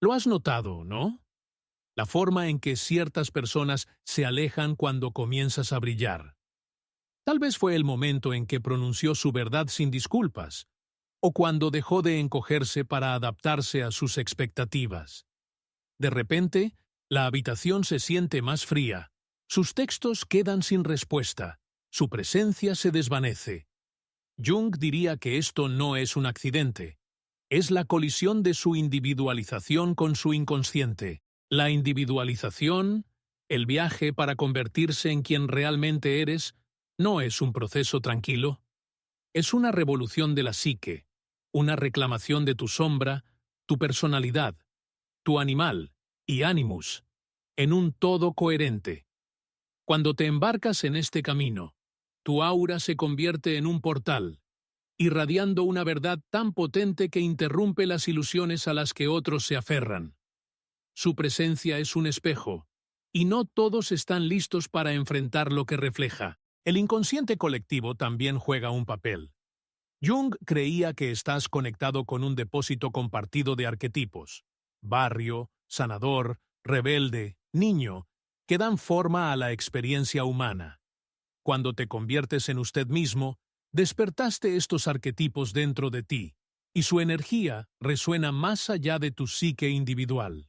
Lo has notado, ¿no? La forma en que ciertas personas se alejan cuando comienzas a brillar. Tal vez fue el momento en que pronunció su verdad sin disculpas, o cuando dejó de encogerse para adaptarse a sus expectativas. De repente, la habitación se siente más fría, sus textos quedan sin respuesta, su presencia se desvanece. Jung diría que esto no es un accidente, es la colisión de su individualización con su inconsciente. La individualización, el viaje para convertirse en quien realmente eres, no es un proceso tranquilo. Es una revolución de la psique, una reclamación de tu sombra, tu personalidad, tu animal y animus, en un todo coherente. Cuando te embarcas en este camino, tu aura se convierte en un portal, irradiando una verdad tan potente que interrumpe las ilusiones a las que otros se aferran. Su presencia es un espejo, y no todos están listos para enfrentar lo que refleja. El inconsciente colectivo también juega un papel. Jung creía que estás conectado con un depósito compartido de arquetipos, barrio, sanador, rebelde, niño, que dan forma a la experiencia humana. Cuando te conviertes en usted mismo, despertaste estos arquetipos dentro de ti, y su energía resuena más allá de tu psique individual.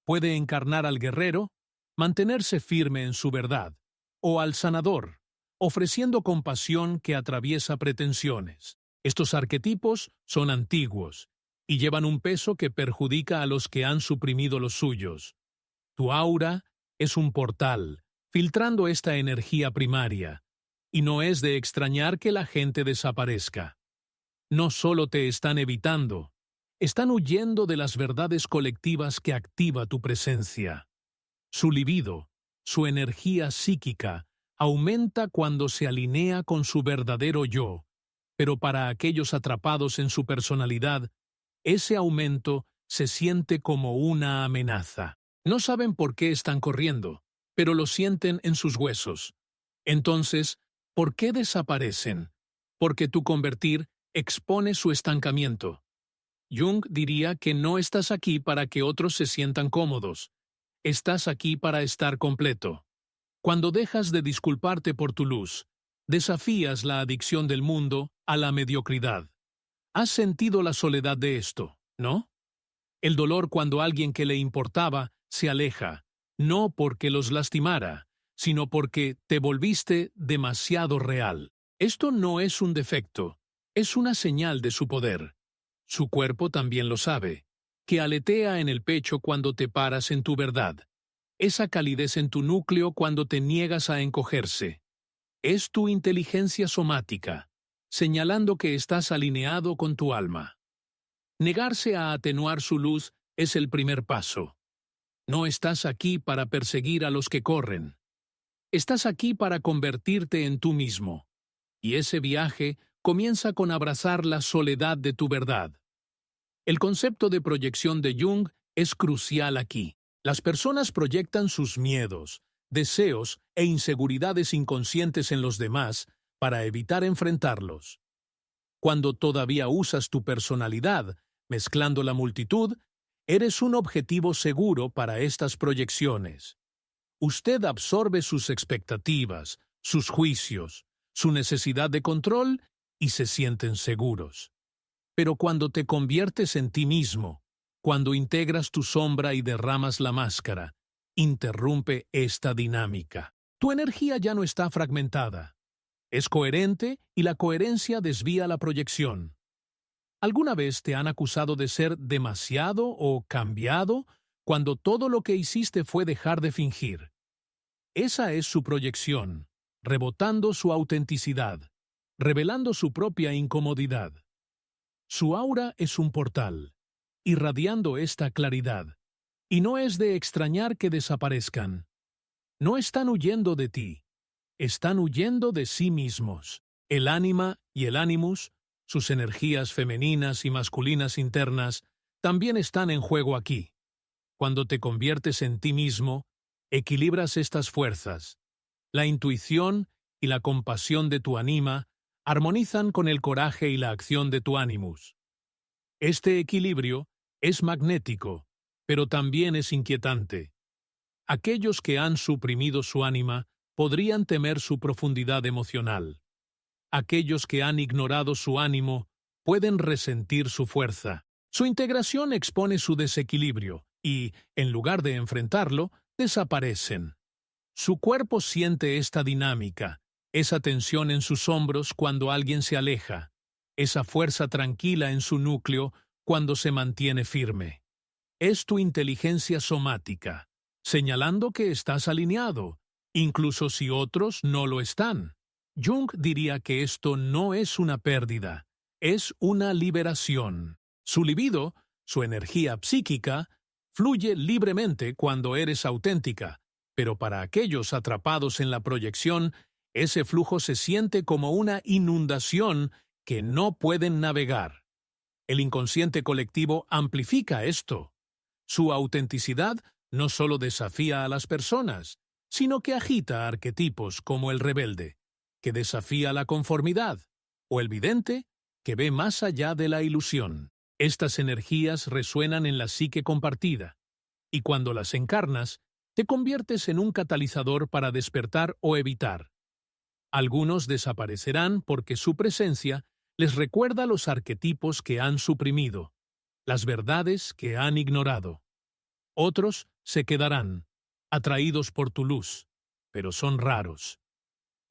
Puede encarnar al guerrero, mantenerse firme en su verdad, o al sanador, ofreciendo compasión que atraviesa pretensiones. Estos arquetipos son antiguos y llevan un peso que perjudica a los que han suprimido los suyos. Tu aura es un portal, filtrando esta energía primaria, y no es de extrañar que la gente desaparezca. No solo te están evitando, están huyendo de las verdades colectivas que activa tu presencia. Su libido, su energía psíquica, aumenta cuando se alinea con su verdadero yo, pero para aquellos atrapados en su personalidad, ese aumento se siente como una amenaza. No saben por qué están corriendo, pero lo sienten en sus huesos. Entonces, ¿por qué desaparecen? Porque tu convertir expone su estancamiento. Jung diría que no estás aquí para que otros se sientan cómodos. Estás aquí para estar completo. Cuando dejas de disculparte por tu luz, desafías la adicción del mundo a la mediocridad. Has sentido la soledad de esto, ¿no? El dolor cuando alguien que le importaba se aleja, no porque los lastimara, sino porque te volviste demasiado real. Esto no es un defecto, es una señal de su poder. Su cuerpo también lo sabe, que aletea en el pecho cuando te paras en tu verdad. Esa calidez en tu núcleo cuando te niegas a encogerse. Es tu inteligencia somática, señalando que estás alineado con tu alma. Negarse a atenuar su luz es el primer paso. No estás aquí para perseguir a los que corren. Estás aquí para convertirte en tú mismo. Y ese viaje comienza con abrazar la soledad de tu verdad. El concepto de proyección de Jung es crucial aquí. Las personas proyectan sus miedos, deseos e inseguridades inconscientes en los demás para evitar enfrentarlos. Cuando todavía usas tu personalidad, mezclando la multitud, eres un objetivo seguro para estas proyecciones. Usted absorbe sus expectativas, sus juicios, su necesidad de control y se sienten seguros. Pero cuando te conviertes en ti mismo, cuando integras tu sombra y derramas la máscara, interrumpe esta dinámica. Tu energía ya no está fragmentada. Es coherente y la coherencia desvía la proyección. ¿Alguna vez te han acusado de ser demasiado o cambiado cuando todo lo que hiciste fue dejar de fingir? Esa es su proyección, rebotando su autenticidad, revelando su propia incomodidad. Su aura es un portal, irradiando esta claridad, y no es de extrañar que desaparezcan. No están huyendo de ti, están huyendo de sí mismos. El ánima y el animus, sus energías femeninas y masculinas internas, también están en juego aquí. Cuando te conviertes en ti mismo, equilibras estas fuerzas. La intuición y la compasión de tu anima armonizan con el coraje y la acción de tu animus. Este equilibrio es magnético pero también es inquietante. Aquellos que han suprimido su ánima podrían temer su profundidad emocional. Aquellos que han ignorado su ánimo pueden resentir su fuerza. Su integración expone su desequilibrio y, en lugar de enfrentarlo, desaparecen. Su cuerpo siente esta dinámica, esa tensión en sus hombros cuando alguien se aleja, esa fuerza tranquila en su núcleo cuando se mantiene firme. Es tu inteligencia somática, señalando que estás alineado, incluso si otros no lo están. Jung diría que esto no es una pérdida, es una liberación. Su libido, su energía psíquica, fluye libremente cuando eres auténtica, pero para aquellos atrapados en la proyección, ese flujo se siente como una inundación que no pueden navegar. El inconsciente colectivo amplifica esto. Su autenticidad no solo desafía a las personas, sino que agita arquetipos como el rebelde, que desafía la conformidad, o el vidente, que ve más allá de la ilusión. Estas energías resuenan en la psique compartida, y cuando las encarnas, te conviertes en un catalizador para despertar o evitar. Algunos desaparecerán porque su presencia les recuerda los arquetipos que han suprimido, las verdades que han ignorado. Otros se quedarán, atraídos por tu luz, pero son raros.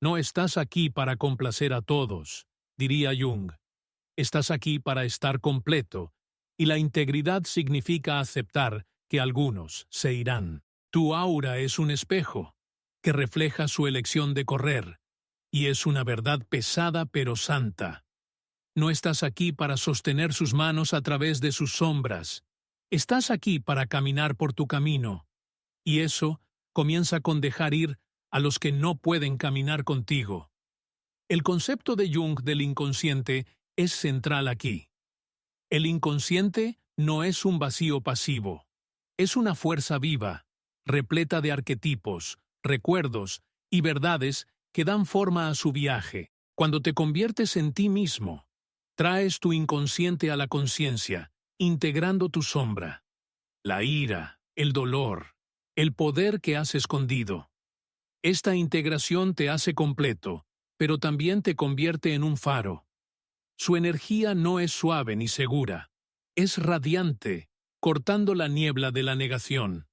No estás aquí para complacer a todos, diría Jung. Estás aquí para estar completo, y la integridad significa aceptar que algunos se irán. Tu aura es un espejo, que refleja su elección de correr, y es una verdad pesada pero santa. No estás aquí para sostener sus manos a través de sus sombras. Estás aquí para caminar por tu camino, y eso comienza con dejar ir a los que no pueden caminar contigo. El concepto de Jung del inconsciente es central aquí. El inconsciente no es un vacío pasivo, es una fuerza viva, repleta de arquetipos, recuerdos y verdades que dan forma a su viaje. Cuando te conviertes en ti mismo, traes tu inconsciente a la conciencia, integrando tu sombra, la ira, el dolor, el poder que has escondido. Esta integración te hace completo, pero también te convierte en un faro. Su energía no es suave ni segura, es radiante, cortando la niebla de la negación.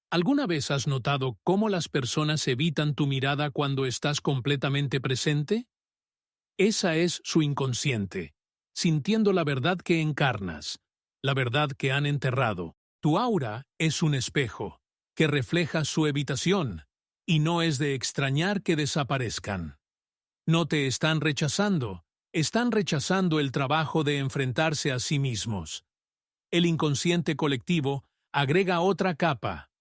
¿Alguna vez has notado cómo las personas evitan tu mirada cuando estás completamente presente? Esa es su inconsciente, sintiendo la verdad que encarnas, la verdad que han enterrado. Tu aura es un espejo, que refleja su evitación, y no es de extrañar que desaparezcan. No te están rechazando el trabajo de enfrentarse a sí mismos. El inconsciente colectivo agrega otra capa.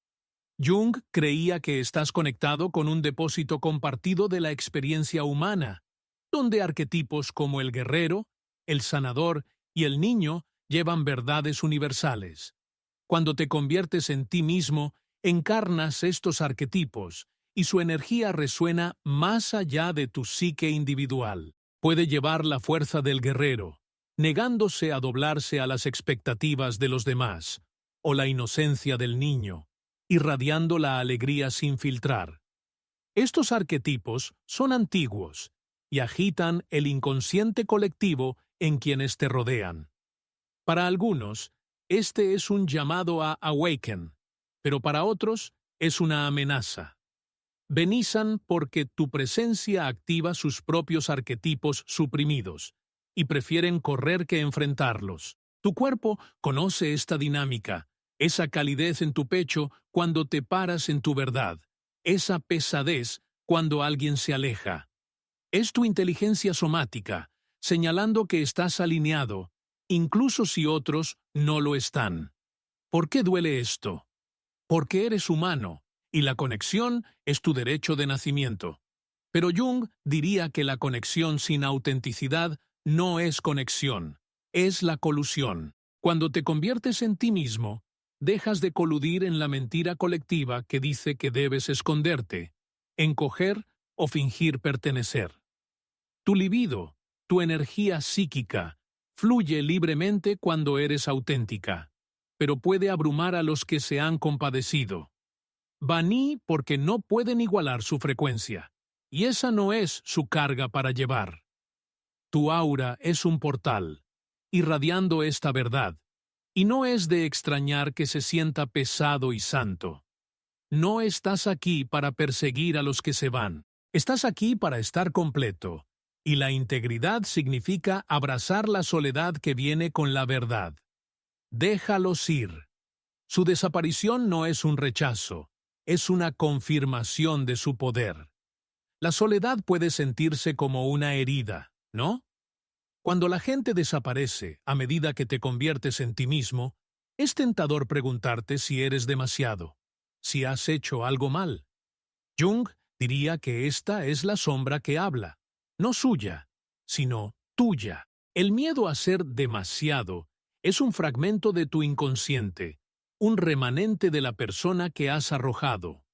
Jung creía que estás conectado con un depósito compartido de la experiencia humana, donde arquetipos como el guerrero, el sanador y el niño llevan verdades universales. Cuando te conviertes en ti mismo, encarnas estos arquetipos, y su energía resuena más allá de tu psique individual. Puede llevar la fuerza del guerrero, negándose a doblarse a las expectativas de los demás, o la inocencia del niño, irradiando la alegría sin filtrar. Estos arquetipos son antiguos y agitan el inconsciente colectivo en quienes te rodean. Para algunos, este es un llamado a awaken, pero para otros es una amenaza. Venizan porque tu presencia activa sus propios arquetipos suprimidos y prefieren correr que enfrentarlos. Tu cuerpo conoce esta dinámica, esa calidez en tu pecho cuando te paras en tu verdad, esa pesadez cuando alguien se aleja. Es tu inteligencia somática, señalando que estás alineado, incluso si otros no lo están. ¿Por qué duele esto? Porque eres humano, y la conexión es tu derecho de nacimiento. Pero Jung diría que la conexión sin autenticidad no es conexión, es la colusión. Cuando te conviertes en ti mismo, dejas de coludir en la mentira colectiva que dice que debes esconderte, encoger o fingir pertenecer. Tu libido, tu energía psíquica, fluye libremente cuando eres auténtica. pero puede abrumar a los que se han compadecido. Bani porque no pueden igualar su frecuencia, y esa no es su carga para llevar. Tu aura es un portal, irradiando esta verdad, y no es de extrañar que se sienta pesado y santo. No estás aquí para perseguir a los que se van, estás aquí para estar completo, y la integridad significa abrazar la soledad que viene con la verdad. Déjalos ir. Su desaparición no es un rechazo, es una confirmación de su poder. La soledad puede sentirse como una herida, ¿no? Cuando la gente desaparece a medida que te conviertes en ti mismo, es tentador preguntarte si eres demasiado, si has hecho algo mal. Jung diría que esta es la sombra que habla, no suya, sino tuya. El miedo a ser demasiado es un fragmento de tu inconsciente, un remanente de la persona que has arrojado.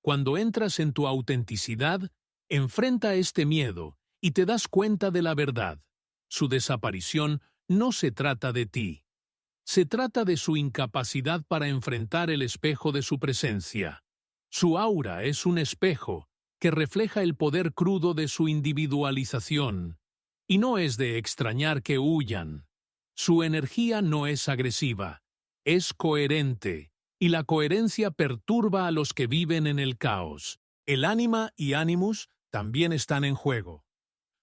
Cuando entras en tu autenticidad, enfrenta este miedo y te das cuenta de la verdad. Su desaparición no se trata de ti. Se trata de su incapacidad para enfrentar el espejo de su presencia. Su aura es un espejo que refleja el poder crudo de su individualización. Y no es de extrañar que huyan. Su energía no es agresiva, es coherente, y la coherencia perturba a los que viven en el caos. El ánima y ánimus también están en juego.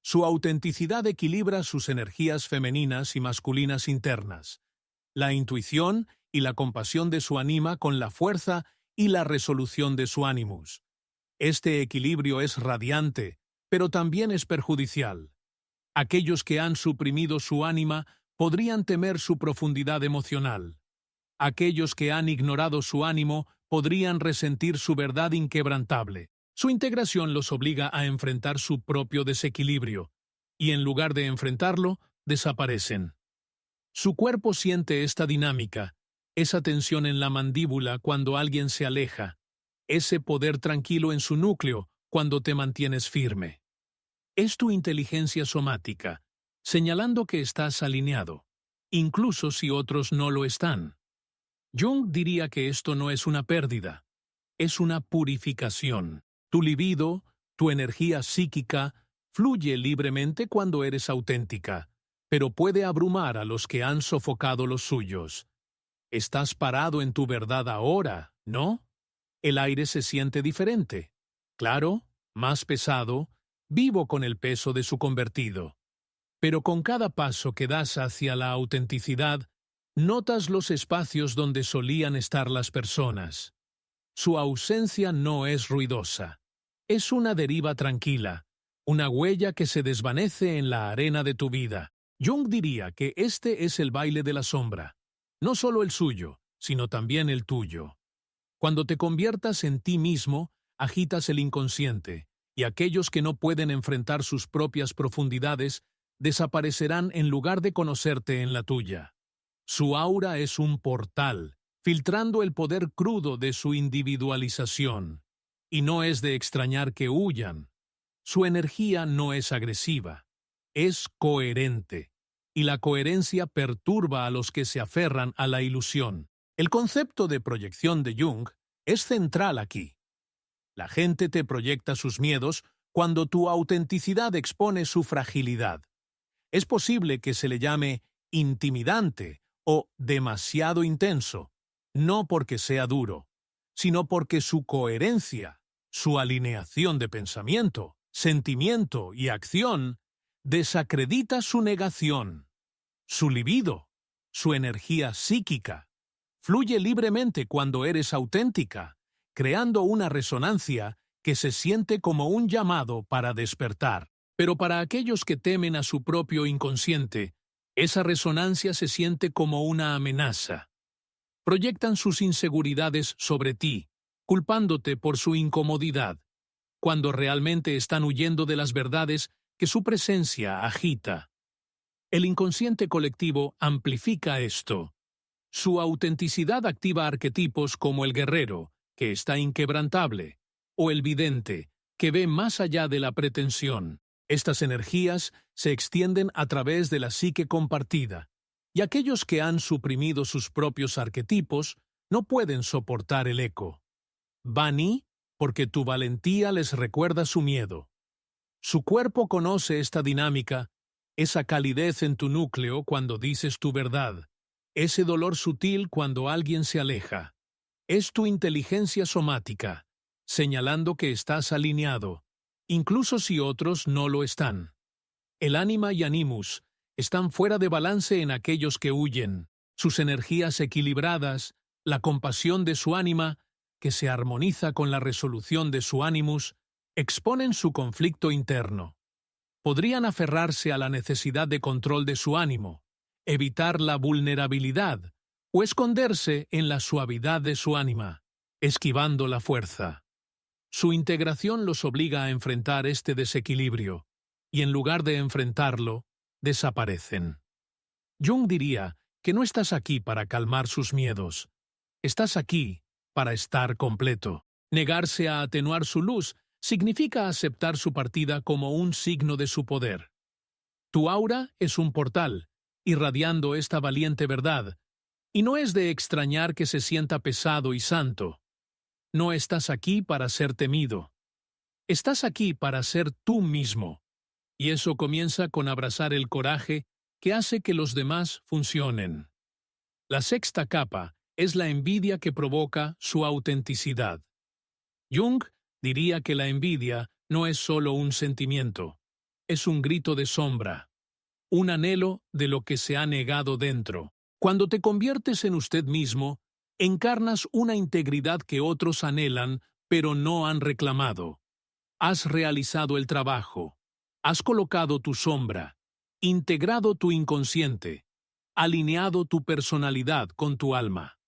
Su autenticidad equilibra sus energías femeninas y masculinas internas, la intuición y la compasión de su ánima con la fuerza y la resolución de su ánimus. Este equilibrio es radiante, pero también es perjudicial. Aquellos que han suprimido su ánima podrían temer su profundidad emocional. Aquellos que han ignorado su ánimo podrían resentir su verdad inquebrantable. Su integración los obliga a enfrentar su propio desequilibrio, y en lugar de enfrentarlo, desaparecen. Su cuerpo siente esta dinámica, esa tensión en la mandíbula cuando alguien se aleja, ese poder tranquilo en su núcleo cuando te mantienes firme. Es tu inteligencia somática, señalando que estás alineado, incluso si otros no lo están. Jung diría que esto no es una pérdida, es una purificación. Tu libido, tu energía psíquica, fluye libremente cuando eres auténtica, pero puede abrumar a los que han sofocado los suyos. Estás parado en tu verdad ahora, ¿no? El aire se siente diferente. Claro, más pesado, vivo con el peso de su convertido. Pero con cada paso que das hacia la autenticidad, notas los espacios donde solían estar las personas. Su ausencia no es ruidosa. Es una deriva tranquila, una huella que se desvanece en la arena de tu vida. Jung diría que este es el baile de la sombra, no solo el suyo, sino también el tuyo. Cuando te conviertas en ti mismo, agitas el inconsciente, y aquellos que no pueden enfrentar sus propias profundidades desaparecerán en lugar de conocerte en la tuya. Su aura es un portal, filtrando el poder crudo de su individualización. Y no es de extrañar que huyan. Su energía no es agresiva, es coherente, y la coherencia perturba a los que se aferran a la ilusión. El concepto de proyección de Jung es central aquí. La gente te proyecta sus miedos cuando tu autenticidad expone su fragilidad. Es posible que se le llame intimidante o demasiado intenso, no porque sea duro, sino porque su coherencia, su alineación de pensamiento, sentimiento y acción desacredita su negación. Su libido, su energía psíquica, fluye libremente cuando eres auténtica, creando una resonancia que se siente como un llamado para despertar. Pero para aquellos que temen a su propio inconsciente, esa resonancia se siente como una amenaza. Proyectan sus inseguridades sobre ti, culpándote por su incomodidad, cuando realmente están huyendo de las verdades que su presencia agita. El inconsciente colectivo amplifica esto. Su autenticidad activa arquetipos como el guerrero, que está inquebrantable, o el vidente, que ve más allá de la pretensión. Estas energías se extienden a través de la psique compartida, y aquellos que han suprimido sus propios arquetipos no pueden soportar el eco. Vani, porque tu valentía les recuerda su miedo. Su cuerpo conoce esta dinámica, esa calidez en tu núcleo cuando dices tu verdad, ese dolor sutil cuando alguien se aleja. Es tu inteligencia somática, señalando que estás alineado, incluso si otros no lo están. El ánima y animus están fuera de balance en aquellos que huyen, sus energías equilibradas, la compasión de su ánima, que se armoniza con la resolución de su animus, exponen su conflicto interno. Podrían aferrarse a la necesidad de control de su ánimo, evitar la vulnerabilidad o esconderse en la suavidad de su ánima, esquivando la fuerza. Su integración los obliga a enfrentar este desequilibrio, y en lugar de enfrentarlo, desaparecen. Jung diría que no estás aquí para calmar sus miedos, estás aquí para estar completo. Negarse a atenuar su luz significa aceptar su partida como un signo de su poder. Tu aura es un portal, irradiando esta valiente verdad, y no es de extrañar que se sienta pesado y santo. No estás aquí para ser temido. Estás aquí para ser tú mismo, y eso comienza con abrazar el coraje que hace que los demás funcionen. La sexta capa es la envidia que provoca su autenticidad. Jung diría que la envidia no es solo un sentimiento, es un grito de sombra, un anhelo de lo que se ha negado dentro. Cuando te conviertes en usted mismo, encarnas una integridad que otros anhelan, pero no han reclamado. Has realizado el trabajo, has colocado tu sombra, integrado tu inconsciente, alineado tu personalidad con tu alma.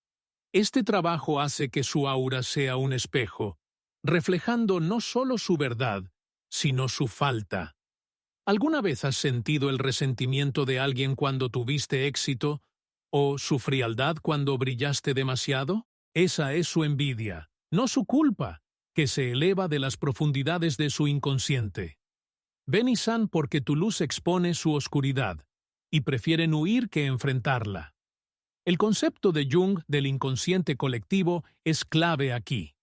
Este trabajo hace que su aura sea un espejo, reflejando no solo su verdad, sino su falta. ¿Alguna vez has sentido el resentimiento de alguien cuando tuviste éxito o su frialdad cuando brillaste demasiado? Esa es su envidia, no su culpa, que se eleva de las profundidades de su inconsciente. Ven y san porque tu luz expone su oscuridad, y prefieren huir que enfrentarla. El concepto de Jung del inconsciente colectivo es clave aquí.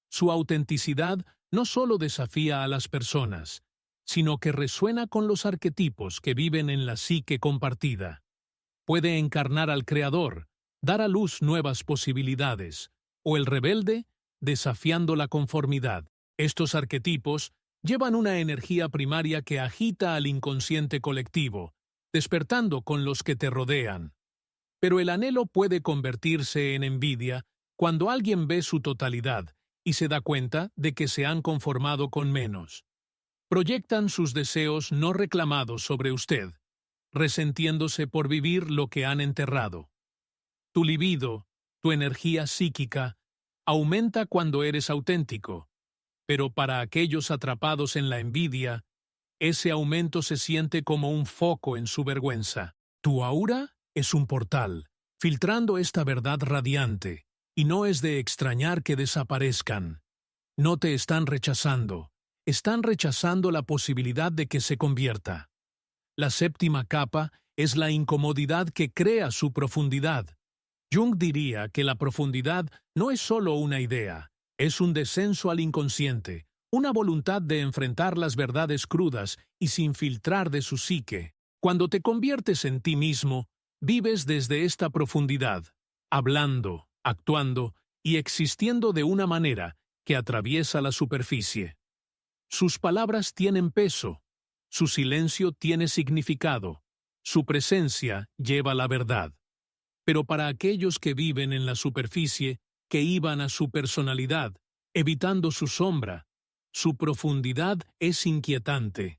Su autenticidad no solo desafía a las personas, sino que resuena con los arquetipos que viven en la psique compartida. Puede encarnar al creador, dar a luz nuevas posibilidades, o el rebelde, desafiando la conformidad. Estos arquetipos llevan una energía primaria que agita al inconsciente colectivo, despertando con los que te rodean. Pero el anhelo puede convertirse en envidia cuando alguien ve su totalidad y se da cuenta de que se han conformado con menos. Proyectan sus deseos no reclamados sobre usted, resentiéndose por vivir lo que han enterrado. Tu libido, tu energía psíquica, aumenta cuando eres auténtico, pero para aquellos atrapados en la envidia, ese aumento se siente como un foco en su vergüenza. Tu aura es un portal, filtrando esta verdad radiante, y no es de extrañar que desaparezcan. No te están rechazando la posibilidad de que se convierta. La séptima capa es la incomodidad que crea su profundidad. Jung diría que la profundidad no es solo una idea, es un descenso al inconsciente, una voluntad de enfrentar las verdades crudas y sin filtrar de su psique. Cuando te conviertes en ti mismo, vives desde esta profundidad, hablando, actuando y existiendo de una manera que atraviesa la superficie. Sus palabras tienen peso, su silencio tiene significado, su presencia lleva la verdad. Pero para aquellos que viven en la superficie, que iban a su personalidad, evitando su sombra, su profundidad es inquietante.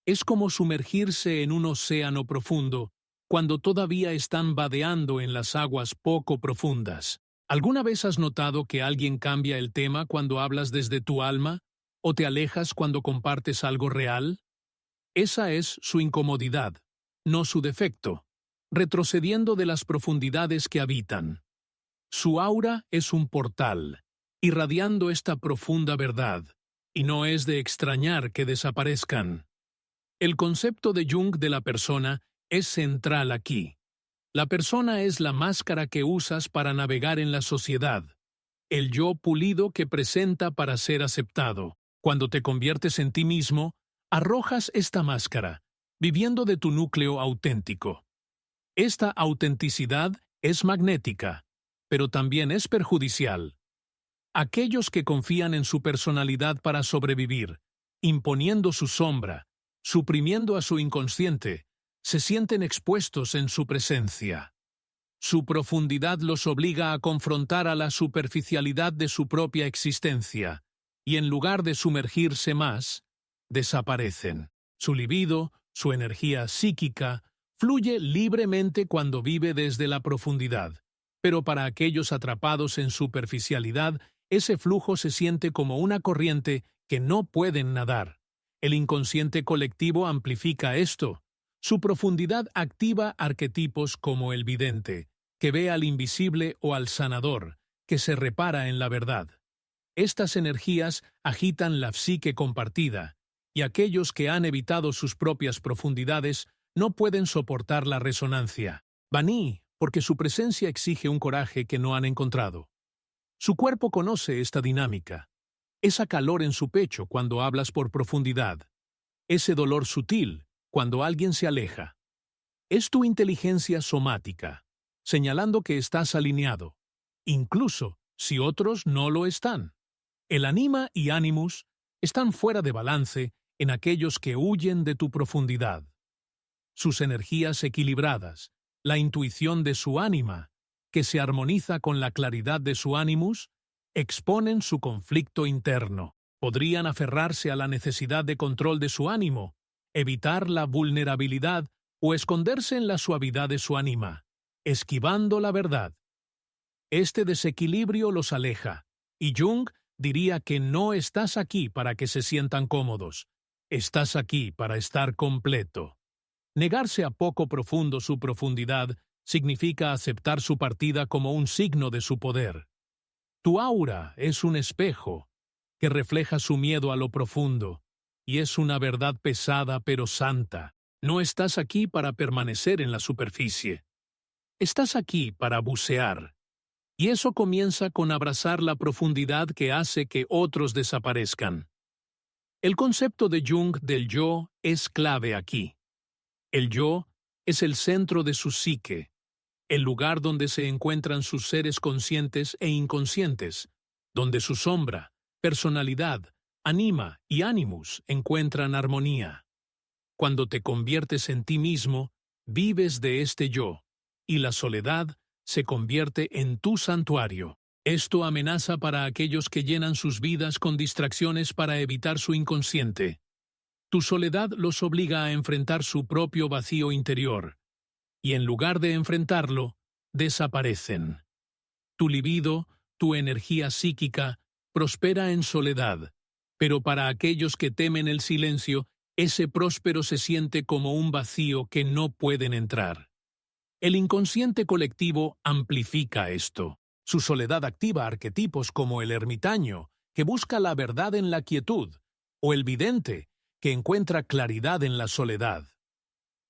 Es como sumergirse en un océano profundo, cuando todavía están vadeando en las aguas poco profundas. ¿Alguna vez has notado que alguien cambia el tema cuando hablas desde tu alma, o te alejas cuando compartes algo real? Esa es su incomodidad, no su defecto, retrocediendo de las profundidades que habitan. Su aura es un portal, irradiando esta profunda verdad, y no es de extrañar que desaparezcan. El concepto de Jung de la persona es central aquí. La persona es la máscara que usas para navegar en la sociedad, el yo pulido que presenta para ser aceptado. Cuando te conviertes en ti mismo, arrojas esta máscara, viviendo de tu núcleo auténtico. Esta autenticidad es magnética, pero también es perjudicial. Aquellos que confían en su personalidad para sobrevivir, imponiendo su sombra, suprimiendo a su inconsciente, se sienten expuestos en su presencia. Su profundidad los obliga a confrontar a la superficialidad de su propia existencia, y en lugar de sumergirse más, desaparecen. Su libido, su energía psíquica, fluye libremente cuando vive desde la profundidad, pero para aquellos atrapados en superficialidad, ese flujo se siente como una corriente que no pueden nadar. El inconsciente colectivo amplifica esto. Su profundidad activa arquetipos como el vidente, que ve al invisible, o al sanador, que se repara en la verdad. Estas energías agitan la psique compartida, y aquellos que han evitado sus propias profundidades no pueden soportar la resonancia. Bani, porque su presencia exige un coraje que no han encontrado. Su cuerpo conoce esta dinámica. Esa calor en su pecho cuando hablas por profundidad. Ese dolor sutil cuando alguien se aleja. Es tu inteligencia somática, señalando que estás alineado, incluso si otros no lo están. El anima y animus están fuera de balance en aquellos que huyen de tu profundidad. Sus energías equilibradas, la intuición de su ánima, que se armoniza con la claridad de su animus, exponen su conflicto interno. Podrían aferrarse a la necesidad de control de su ánimo, evitar la vulnerabilidad o esconderse en la suavidad de su ánima, esquivando la verdad. Este desequilibrio los aleja, y Jung diría que no estás aquí para que se sientan cómodos, estás aquí para estar completo. Negarse a poco profundo su profundidad significa aceptar su partida como un signo de su poder. Tu aura es un espejo que refleja su miedo a lo profundo, y es una verdad pesada pero santa. No estás aquí para permanecer en la superficie. Estás aquí para bucear. Y eso comienza con abrazar la profundidad que hace que otros desaparezcan. El concepto de Jung del yo es clave aquí. El yo es el centro de su psique, el lugar donde se encuentran sus seres conscientes e inconscientes, donde su sombra, personalidad, anima y animus encuentran armonía. Cuando te conviertes en ti mismo, vives de este yo, y la soledad se convierte en tu santuario. Esto amenaza para aquellos que llenan sus vidas con distracciones para evitar su inconsciente. Tu soledad los obliga a enfrentar su propio vacío interior, y en lugar de enfrentarlo, desaparecen. Tu libido, tu energía psíquica, prospera en soledad, pero para aquellos que temen el silencio, ese próspero se siente como un vacío que no pueden entrar. El inconsciente colectivo amplifica esto. Su soledad activa arquetipos como el ermitaño, que busca la verdad en la quietud, o el vidente, que encuentra claridad en la soledad.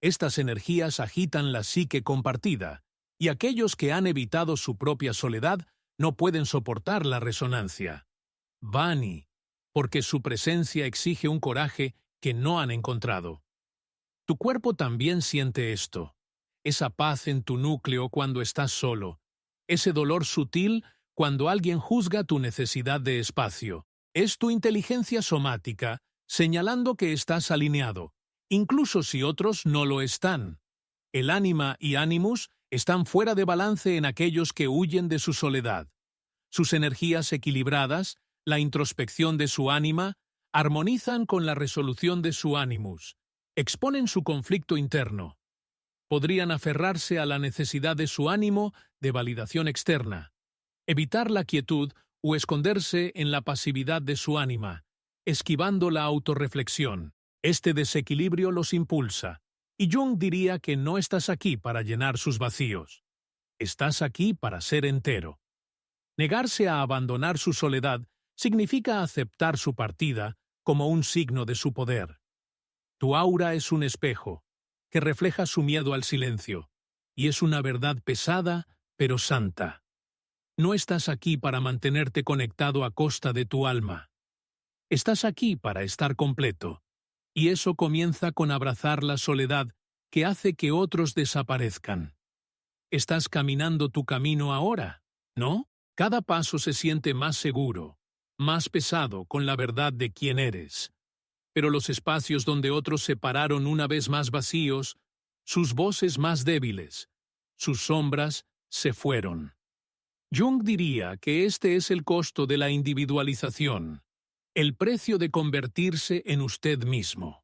Estas energías agitan la psique compartida, y aquellos que han evitado su propia soledad no pueden soportar la resonancia. Vani, porque su presencia exige un coraje que no han encontrado. Tu cuerpo también siente esto, esa paz en tu núcleo cuando estás solo, ese dolor sutil cuando alguien juzga tu necesidad de espacio. Es tu inteligencia somática señalando que estás alineado, incluso si otros no lo están. El ánima y animus están fuera de balance en aquellos que huyen de su soledad. Sus energías equilibradas, la introspección de su ánima, armonizan con la resolución de su animus, exponen su conflicto interno. Podrían aferrarse a la necesidad de su ánimo de validación externa, evitar la quietud o esconderse en la pasividad de su ánima, esquivando la autorreflexión. Este desequilibrio los impulsa, y Jung diría que no estás aquí para llenar sus vacíos. Estás aquí para ser entero. Negarse a abandonar su soledad significa aceptar su partida como un signo de su poder. Tu aura es un espejo, que refleja su miedo al silencio, y es una verdad pesada, pero santa. No estás aquí para mantenerte conectado a costa de tu alma. Estás aquí para estar completo, y eso comienza con abrazar la soledad que hace que otros desaparezcan. Estás caminando tu camino ahora, ¿no? Cada paso se siente más seguro, más pesado con la verdad de quién eres. Pero los espacios donde otros se pararon una vez más vacíos, sus voces más débiles, sus sombras se fueron. Jung diría que este es el costo de la individualización, el precio de convertirse en usted mismo.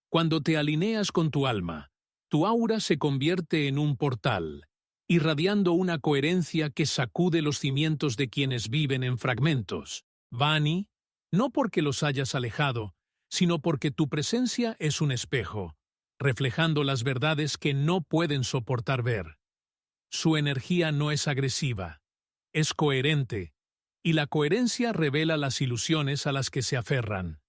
Cuando te alineas con tu alma, tu aura se convierte en un portal, irradiando una coherencia que sacude los cimientos de quienes viven en fragmentos. Vani, no porque los hayas alejado, sino porque tu presencia es un espejo, reflejando las verdades que no pueden soportar ver. Su energía no es agresiva, es coherente, y la coherencia revela las ilusiones a las que se aferran.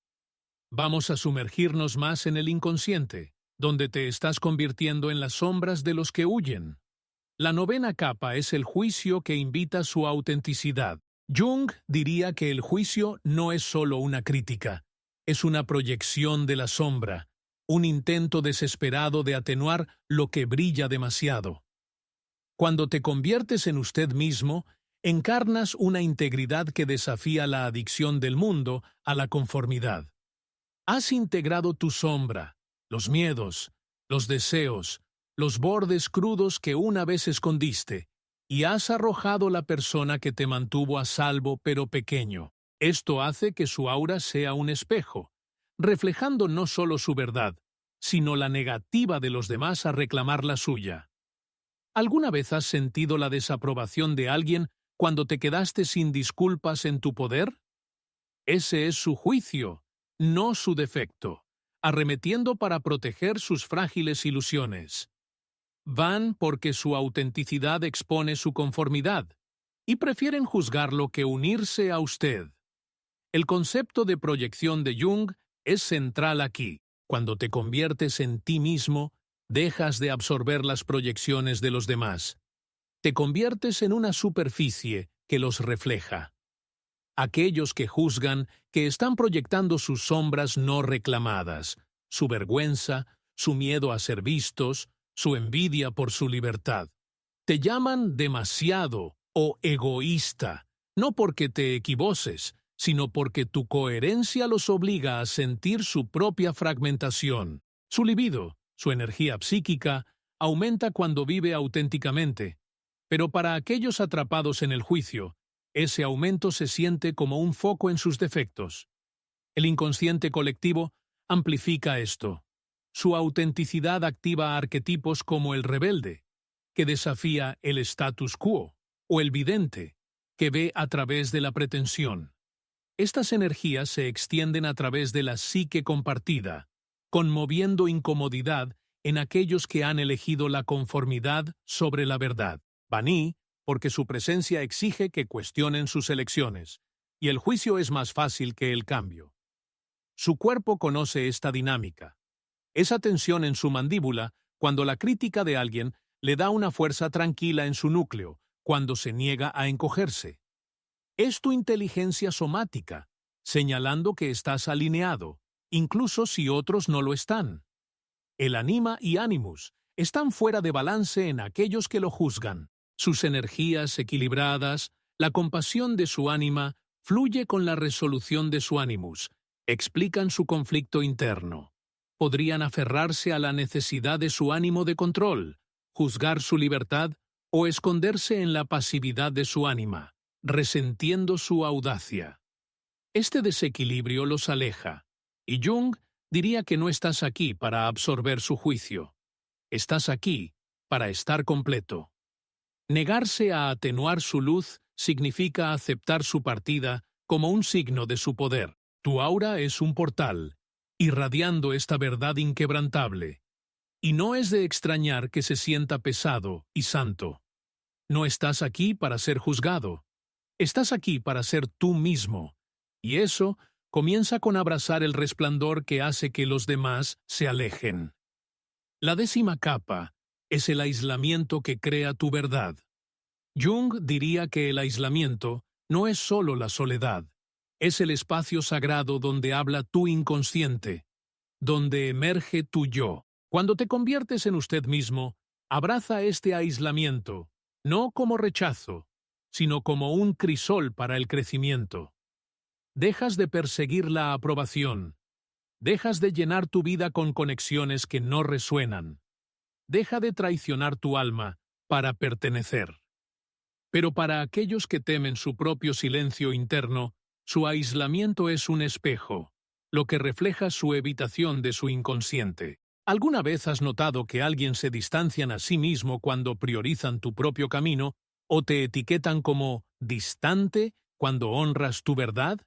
Vamos a sumergirnos más en el inconsciente, donde te estás convirtiendo en las sombras de los que huyen. La novena capa es el juicio que invita su autenticidad. Jung diría que el juicio no es solo una crítica, es una proyección de la sombra, un intento desesperado de atenuar lo que brilla demasiado. Cuando te conviertes en usted mismo, encarnas una integridad que desafía la adicción del mundo a la conformidad. Has integrado tu sombra, los miedos, los deseos, los bordes crudos que una vez escondiste, y has arrojado la persona que te mantuvo a salvo pero pequeño. Esto hace que su aura sea un espejo, reflejando no solo su verdad, sino la negativa de los demás a reclamar la suya. ¿Alguna vez has sentido la desaprobación de alguien cuando te quedaste sin disculpas en tu poder? Ese es su juicio, no su defecto, arremetiendo para proteger sus frágiles ilusiones. Van porque su autenticidad expone su conformidad, y prefieren juzgarlo que unirse a usted. El concepto de proyección de Jung es central aquí. Cuando te conviertes en ti mismo, dejas de absorber las proyecciones de los demás. Te conviertes en una superficie que los refleja. Aquellos que juzgan que están proyectando sus sombras no reclamadas, su vergüenza, su miedo a ser vistos, su envidia por su libertad. Te llaman demasiado o egoísta, no porque te equivoces, sino porque tu coherencia los obliga a sentir su propia fragmentación. Su libido, su energía psíquica, aumenta cuando vive auténticamente. Pero para aquellos atrapados en el juicio, ese aumento se siente como un foco en sus defectos. El inconsciente colectivo amplifica esto. Su autenticidad activa arquetipos como el rebelde, que desafía el status quo, o el vidente, que ve a través de la pretensión. Estas energías se extienden a través de la psique compartida, conmoviendo incomodidad en aquellos que han elegido la conformidad sobre la verdad. Vani, porque su presencia exige que cuestionen sus elecciones, y el juicio es más fácil que el cambio. Su cuerpo conoce esta dinámica. Esa tensión en su mandíbula cuando la crítica de alguien le da una fuerza tranquila en su núcleo, cuando se niega a encogerse. Es tu inteligencia somática, señalando que estás alineado, incluso si otros no lo están. El anima y animus están fuera de balance en aquellos que lo juzgan. Sus energías equilibradas, la compasión de su ánima, fluye con la resolución de su animus, explican su conflicto interno. Podrían aferrarse a la necesidad de su ánimo de control, juzgar su libertad o esconderse en la pasividad de su ánima, resentiendo su audacia. Este desequilibrio los aleja, y Jung diría que no estás aquí para absorber su juicio. Estás aquí para estar completo. Negarse a atenuar su luz significa aceptar su partida como un signo de su poder. Tu aura es un portal, irradiando esta verdad inquebrantable. Y no es de extrañar que se sienta pesado y santo. No estás aquí para ser juzgado. Estás aquí para ser tú mismo. Y eso comienza con abrazar el resplandor que hace que los demás se alejen. La 10ª capa es el aislamiento que crea tu verdad. Jung diría que el aislamiento no es solo la soledad, es el espacio sagrado donde habla tu inconsciente, donde emerge tu yo. Cuando te conviertes en usted mismo, abraza este aislamiento, no como rechazo, sino como un crisol para el crecimiento. Dejas de perseguir la aprobación. Dejas de llenar tu vida con conexiones que no resuenan. Deja de traicionar tu alma para pertenecer. Pero para aquellos que temen su propio silencio interno, su aislamiento es un espejo, lo que refleja su evitación de su inconsciente. ¿Alguna vez has notado que alguien se distancian a sí mismo cuando priorizan tu propio camino o te etiquetan como distante cuando honras tu verdad?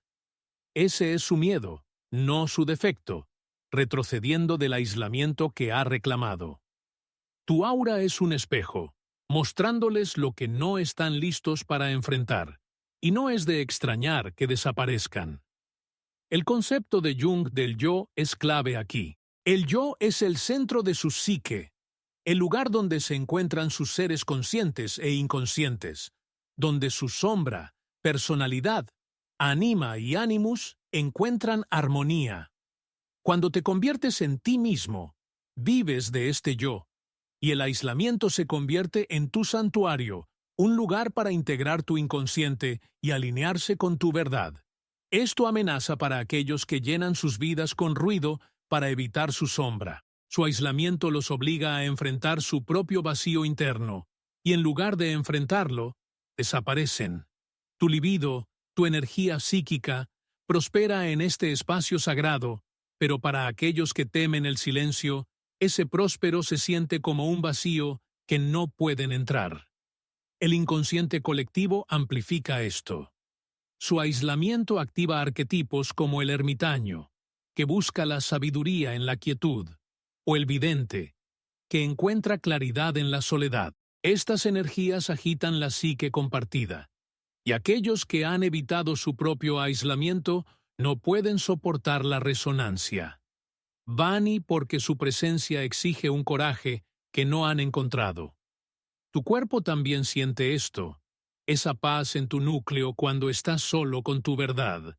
Ese es su miedo, no su defecto, retrocediendo del aislamiento que ha reclamado. Tu aura es un espejo, mostrándoles lo que no están listos para enfrentar, y no es de extrañar que desaparezcan. El concepto de Jung del yo es clave aquí. El yo es el centro de su psique, el lugar donde se encuentran sus seres conscientes e inconscientes, donde su sombra, personalidad, anima y animus encuentran armonía. Cuando te conviertes en ti mismo, vives de este yo, y el aislamiento se convierte en tu santuario, un lugar para integrar tu inconsciente y alinearse con tu verdad. Esto amenaza para aquellos que llenan sus vidas con ruido para evitar su sombra. Su aislamiento los obliga a enfrentar su propio vacío interno, y en lugar de enfrentarlo, desaparecen. Tu libido, tu energía psíquica, prospera en este espacio sagrado, pero para aquellos que temen el silencio, ese próspero se siente como un vacío que no pueden entrar. El inconsciente colectivo amplifica esto. Su aislamiento activa arquetipos como el ermitaño, que busca la sabiduría en la quietud, o el vidente, que encuentra claridad en la soledad. Estas energías agitan la psique compartida, y aquellos que han evitado su propio aislamiento no pueden soportar la resonancia. Vani porque su presencia exige un coraje que no han encontrado. Tu cuerpo también siente esto, esa paz en tu núcleo cuando estás solo con tu verdad,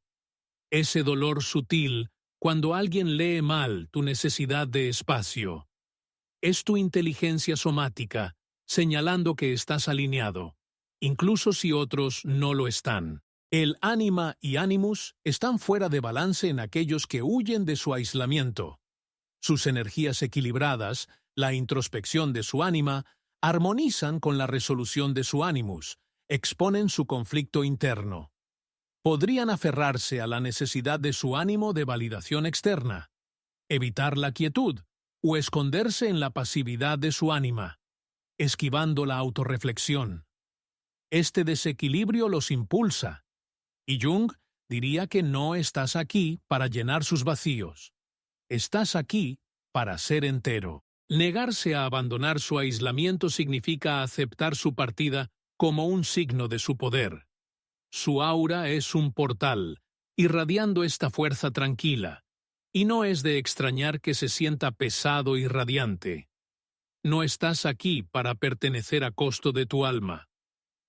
ese dolor sutil cuando alguien lee mal tu necesidad de espacio. Es tu inteligencia somática, señalando que estás alineado, incluso si otros no lo están. El ánima y animus están fuera de balance en aquellos que huyen de su aislamiento. Sus energías equilibradas, la introspección de su ánima, armonizan con la resolución de su animus, exponen su conflicto interno. Podrían aferrarse a la necesidad de su ánimo de validación externa, evitar la quietud o esconderse en la pasividad de su ánima, esquivando la autorreflexión. Este desequilibrio los impulsa, y Jung diría que no estás aquí para llenar sus vacíos. Estás aquí para ser entero. Negarse a abandonar su aislamiento significa aceptar su partida como un signo de su poder. Su aura es un portal, irradiando esta fuerza tranquila, y no es de extrañar que se sienta pesado y radiante. No estás aquí para pertenecer a costo de tu alma.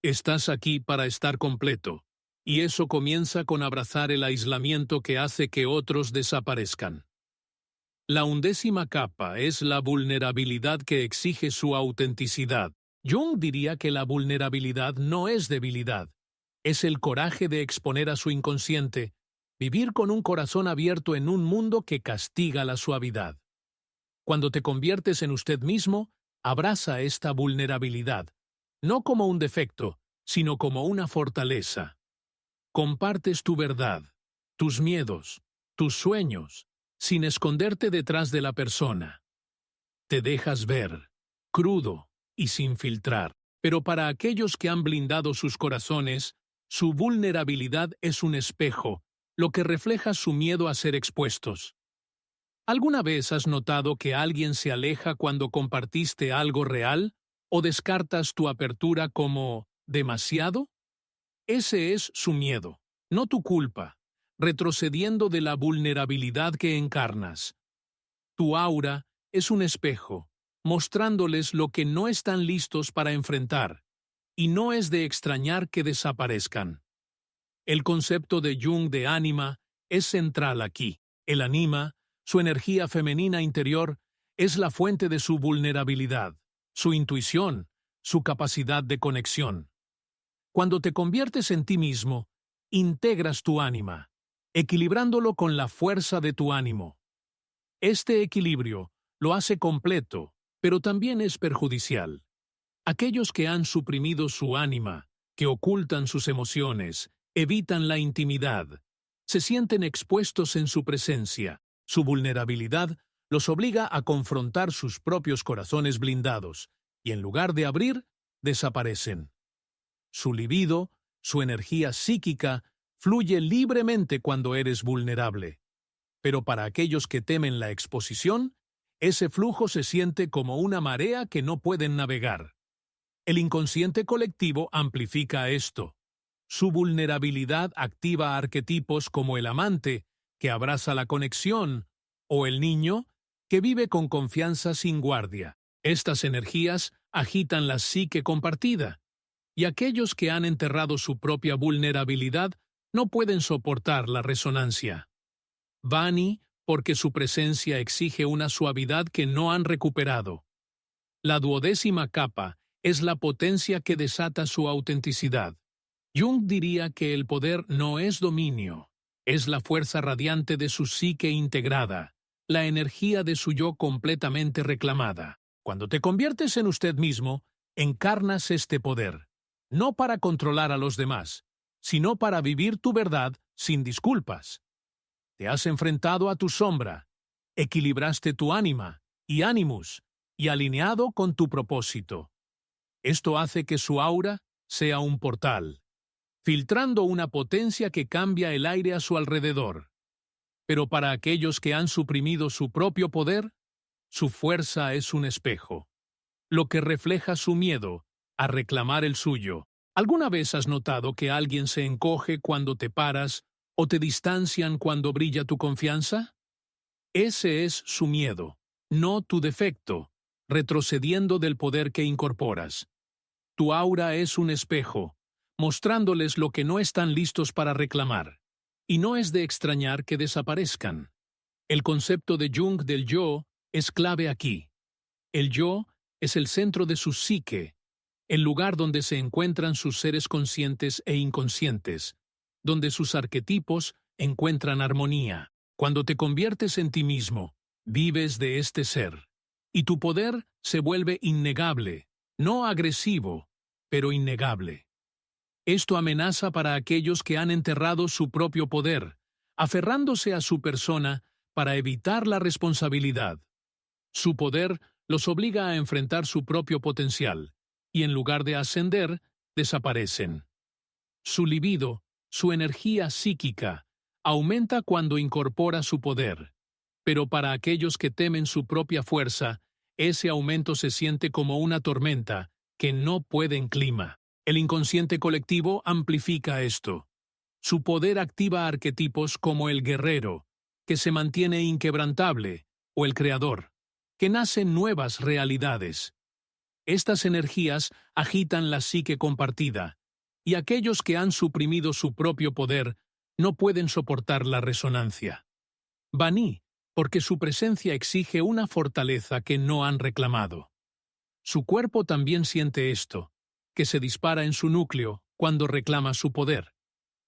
Estás aquí para estar completo, y eso comienza con abrazar el aislamiento que hace que otros desaparezcan. La 11ª capa es la vulnerabilidad que exige su autenticidad. Jung diría que la vulnerabilidad no es debilidad, es el coraje de exponer a su inconsciente, vivir con un corazón abierto en un mundo que castiga la suavidad. Cuando te conviertes en usted mismo, abraza esta vulnerabilidad, no como un defecto, sino como una fortaleza. Compartes tu verdad, tus miedos, tus sueños, sin esconderte detrás de la persona. Te dejas ver, crudo y sin filtrar. Pero para aquellos que han blindado sus corazones, su vulnerabilidad es un espejo, lo que refleja su miedo a ser expuestos. ¿Alguna vez has notado que alguien se aleja cuando compartiste algo real o descartas tu apertura como demasiado? Ese es su miedo, no tu culpa, retrocediendo de la vulnerabilidad que encarnas. Tu aura es un espejo, mostrándoles lo que no están listos para enfrentar, y no es de extrañar que desaparezcan. El concepto de Jung de ánima es central aquí. El anima, su energía femenina interior, es la fuente de su vulnerabilidad, su intuición, su capacidad de conexión. Cuando te conviertes en ti mismo, integras tu ánima, equilibrándolo con la fuerza de tu ánimo. Este equilibrio lo hace completo, pero también es perjudicial. Aquellos que han suprimido su ánima, que ocultan sus emociones, evitan la intimidad, se sienten expuestos en su presencia. Su vulnerabilidad los obliga a confrontar sus propios corazones blindados, y en lugar de abrir, desaparecen. Su libido, su energía psíquica, fluye libremente cuando eres vulnerable. Pero para aquellos que temen la exposición, ese flujo se siente como una marea que no pueden navegar. El inconsciente colectivo amplifica esto. Su vulnerabilidad activa arquetipos como el amante, que abraza la conexión, o el niño, que vive con confianza sin guardia. Estas energías agitan la psique compartida, y aquellos que han enterrado su propia vulnerabilidad no pueden soportar la resonancia. Vani, porque su presencia exige una suavidad que no han recuperado. La 12ª capa es la potencia que desata su autenticidad. Jung diría que el poder no es dominio, es la fuerza radiante de su psique integrada, la energía de su yo completamente reclamada. Cuando te conviertes en usted mismo, encarnas este poder, no para controlar a los demás, sino para vivir tu verdad sin disculpas. Te has enfrentado a tu sombra, equilibraste tu ánima y ánimus, y alineado con tu propósito. Esto hace que su aura sea un portal, filtrando una potencia que cambia el aire a su alrededor. Pero para aquellos que han suprimido su propio poder, su fuerza es un espejo, lo que refleja su miedo a reclamar el suyo. ¿Alguna vez has notado que alguien se encoge cuando te paras o te distancian cuando brilla tu confianza? Ese es su miedo, no tu defecto, retrocediendo del poder que incorporas. Tu aura es un espejo, mostrándoles lo que no están listos para reclamar, y no es de extrañar que desaparezcan. El concepto de Jung del yo es clave aquí. El yo es el centro de su psique, el lugar donde se encuentran sus seres conscientes e inconscientes, donde sus arquetipos encuentran armonía. Cuando te conviertes en ti mismo, vives de este ser, y tu poder se vuelve innegable, no agresivo, pero innegable. Esto amenaza para aquellos que han enterrado su propio poder, aferrándose a su persona para evitar la responsabilidad. Su poder los obliga a enfrentar su propio potencial, y en lugar de ascender, desaparecen. Su libido, su energía psíquica, aumenta cuando incorpora su poder, pero para aquellos que temen su propia fuerza, ese aumento se siente como una tormenta que no puede en clima. El inconsciente colectivo amplifica esto. Su poder activa arquetipos como el guerrero, que se mantiene inquebrantable, o el creador, que nacen nuevas realidades. Estas energías agitan la psique compartida, y aquellos que han suprimido su propio poder no pueden soportar la resonancia. Vani, porque su presencia exige una fortaleza que no han reclamado. Su cuerpo también siente esto, que se dispara en su núcleo cuando reclama su poder.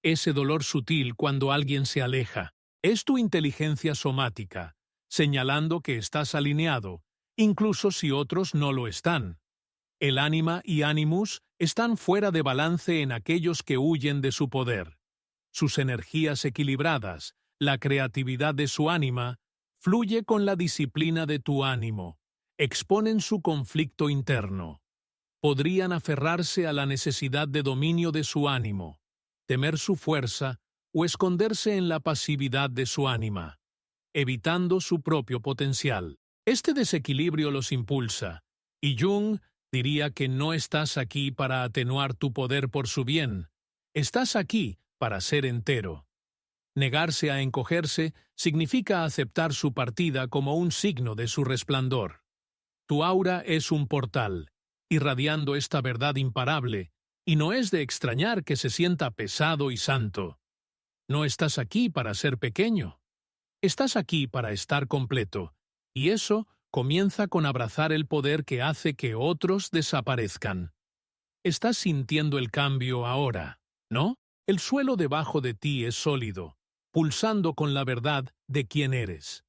Ese dolor sutil cuando alguien se aleja. Es tu inteligencia somática, señalando que estás alineado, incluso si otros no lo están. El ánima y ánimus están fuera de balance en aquellos que huyen de su poder. Sus energías equilibradas, la creatividad de su ánima, fluye con la disciplina de tu ánimo. Exponen su conflicto interno. Podrían aferrarse a la necesidad de dominio de su ánimo, temer su fuerza o esconderse en la pasividad de su ánima, evitando su propio potencial. Este desequilibrio los impulsa, y Jung diría que no estás aquí para atenuar tu poder por su bien, estás aquí para ser entero. Negarse a encogerse significa aceptar su partida como un signo de su resplandor. Tu aura es un portal, irradiando esta verdad imparable, y no es de extrañar que se sienta pesado y santo. No estás aquí para ser pequeño. Estás aquí para estar completo, y eso comienza con abrazar el poder que hace que otros desaparezcan. Estás sintiendo el cambio ahora, ¿no? El suelo debajo de ti es sólido, pulsando con la verdad de quién eres.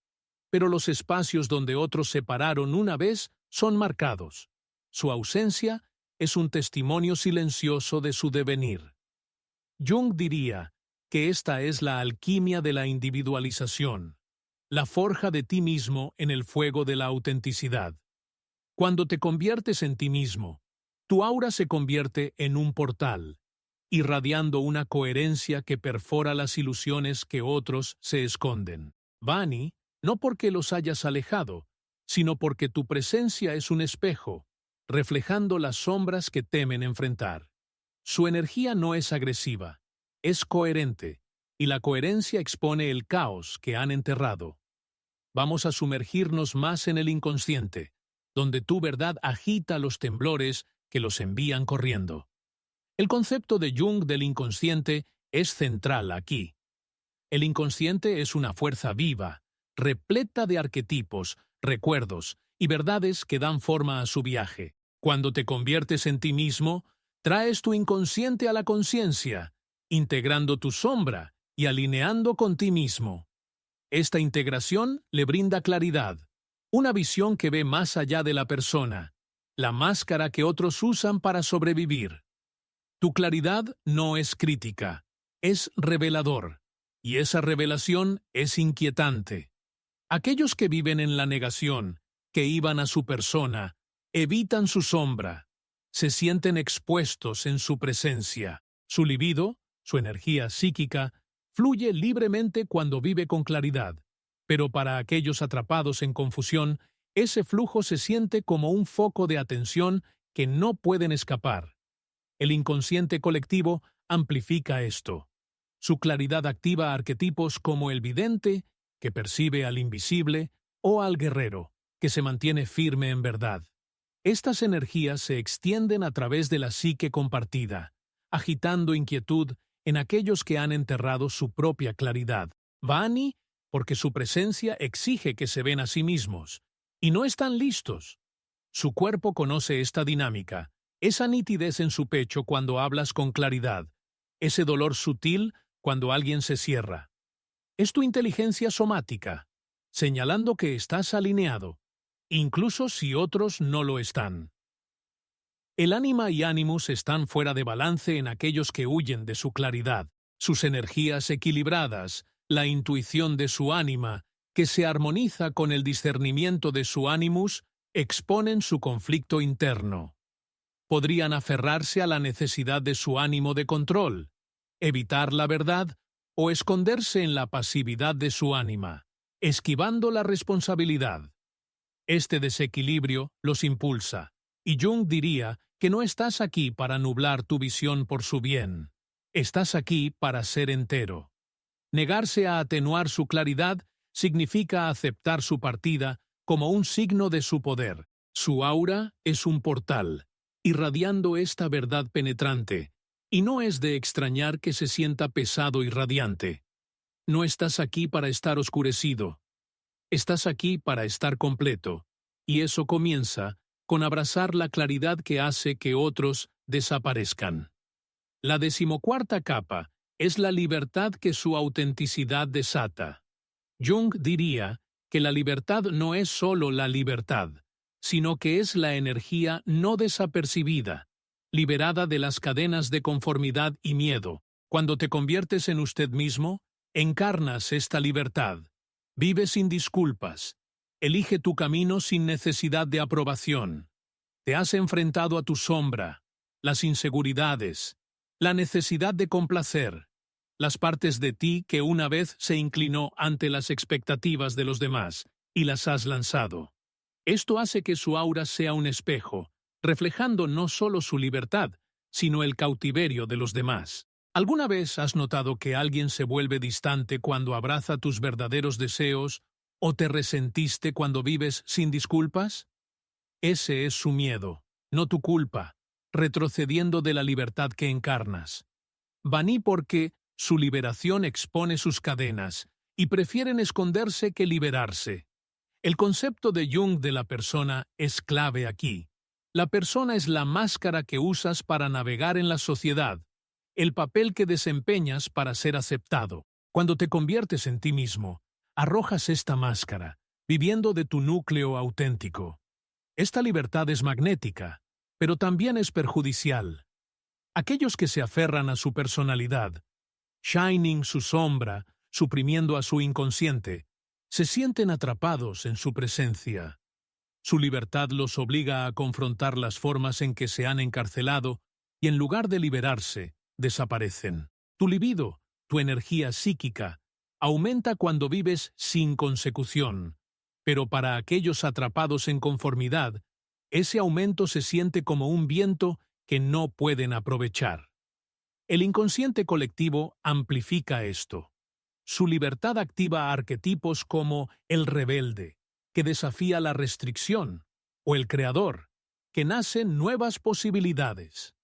Pero los espacios donde otros se pararon una vez son marcados. Su ausencia es un testimonio silencioso de su devenir. Jung diría que esta es la alquimia de la individualización, la forja de ti mismo en el fuego de la autenticidad. Cuando te conviertes en ti mismo, tu aura se convierte en un portal, irradiando una coherencia que perfora las ilusiones que otros se esconden. Vani, no porque los hayas alejado, sino porque tu presencia es un espejo, reflejando las sombras que temen enfrentar. Su energía no es agresiva, es coherente, y la coherencia expone el caos que han enterrado. Vamos a sumergirnos más en el inconsciente, donde tu verdad agita los temblores que los envían corriendo. El concepto de Jung del inconsciente es central aquí. El inconsciente es una fuerza viva, repleta de arquetipos, recuerdos y verdades que dan forma a su viaje. Cuando te conviertes en ti mismo, traes tu inconsciente a la conciencia, integrando tu sombra y alineando con ti mismo. Esta integración le brinda claridad, una visión que ve más allá de la persona, la máscara que otros usan para sobrevivir. Tu claridad no es crítica, es revelador, y esa revelación es inquietante. Aquellos que viven en la negación, que iban a su persona, evitan su sombra, se sienten expuestos en su presencia. Su libido, su energía psíquica, fluye libremente cuando vive con claridad, pero para aquellos atrapados en confusión, ese flujo se siente como un foco de atención que no pueden escapar. El inconsciente colectivo amplifica esto. Su claridad activa arquetipos como el vidente, que percibe al invisible, o al guerrero, que se mantiene firme en verdad. Estas energías se extienden a través de la psique compartida, agitando inquietud en aquellos que han enterrado su propia claridad. Vani, porque su presencia exige que se ven a sí mismos, y no están listos. Su cuerpo conoce esta dinámica, esa nitidez en su pecho cuando hablas con claridad, ese dolor sutil cuando alguien se cierra. Es tu inteligencia somática, señalando que estás alineado, incluso si otros no lo están. El ánima y ánimus están fuera de balance en aquellos que huyen de su claridad, sus energías equilibradas, la intuición de su ánima, que se armoniza con el discernimiento de su ánimus, exponen su conflicto interno. Podrían aferrarse a la necesidad de su ánimo de control, evitar la verdad o esconderse en la pasividad de su ánima, esquivando la responsabilidad. Este desequilibrio los impulsa, y Jung diría que no estás aquí para nublar tu visión por su bien. Estás aquí para ser entero. Negarse a atenuar su claridad significa aceptar su partida como un signo de su poder. Su aura es un portal, irradiando esta verdad penetrante, y no es de extrañar que se sienta pesado y radiante. No estás aquí para estar oscurecido. Estás aquí para estar completo, y eso comienza con abrazar la claridad que hace que otros desaparezcan. La 14ª capa es la libertad que su autenticidad desata. Jung diría que la libertad no es solo la libertad, sino que es la energía no desapercibida, liberada de las cadenas de conformidad y miedo. Cuando te conviertes en usted mismo, encarnas esta libertad. Vive sin disculpas. Elige tu camino sin necesidad de aprobación. Te has enfrentado a tu sombra, las inseguridades, la necesidad de complacer, las partes de ti que una vez se inclinó ante las expectativas de los demás, y las has lanzado. Esto hace que su aura sea un espejo, reflejando no solo su libertad, sino el cautiverio de los demás. ¿Alguna vez has notado que alguien se vuelve distante cuando abraza tus verdaderos deseos o te resentiste cuando vives sin disculpas? Ese es su miedo, no tu culpa, retrocediendo de la libertad que encarnas. Vani porque su liberación expone sus cadenas y prefieren esconderse que liberarse. El concepto de Jung de la persona es clave aquí. La persona es la máscara que usas para navegar en la sociedad, el papel que desempeñas para ser aceptado. Cuando te conviertes en ti mismo, arrojas esta máscara, viviendo de tu núcleo auténtico. Esta libertad es magnética, pero también es perjudicial. Aquellos que se aferran a su personalidad, shining su sombra, suprimiendo a su inconsciente, se sienten atrapados en su presencia. Su libertad los obliga a confrontar las formas en que se han encarcelado y en lugar de liberarse, desaparecen. Tu libido, tu energía psíquica, aumenta cuando vives sin consecución, pero para aquellos atrapados en conformidad, ese aumento se siente como un viento que no pueden aprovechar. El inconsciente colectivo amplifica esto. Su libertad activa arquetipos como el rebelde, que desafía la restricción, o el creador, que nacen nuevas posibilidades.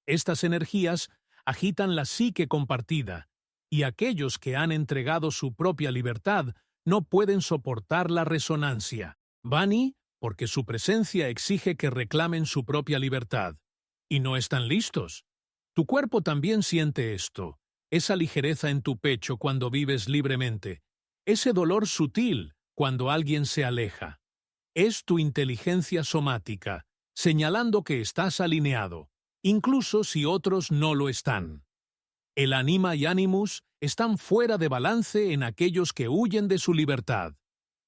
Estas energías agitan la psique compartida, y aquellos que han entregado su propia libertad no pueden soportar la resonancia. Vani, porque su presencia exige que reclamen su propia libertad, y no están listos. Tu cuerpo también siente esto, esa ligereza en tu pecho cuando vives libremente, ese dolor sutil cuando alguien se aleja. Es tu inteligencia somática, señalando que estás alineado, incluso si otros no lo están. El anima y animus están fuera de balance en aquellos que huyen de su libertad.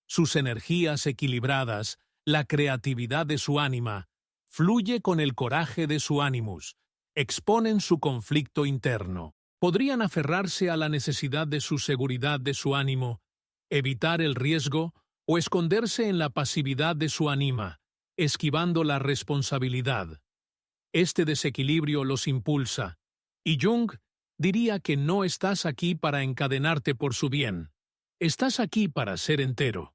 Sus energías equilibradas, la creatividad de su ánima, fluye con el coraje de su animus, exponen su conflicto interno. Podrían aferrarse a la necesidad de su seguridad de su ánimo, evitar el riesgo o esconderse en la pasividad de su anima, esquivando la responsabilidad. Este desequilibrio los impulsa, y Jung diría que no estás aquí para encadenarte por su bien, estás aquí para ser entero.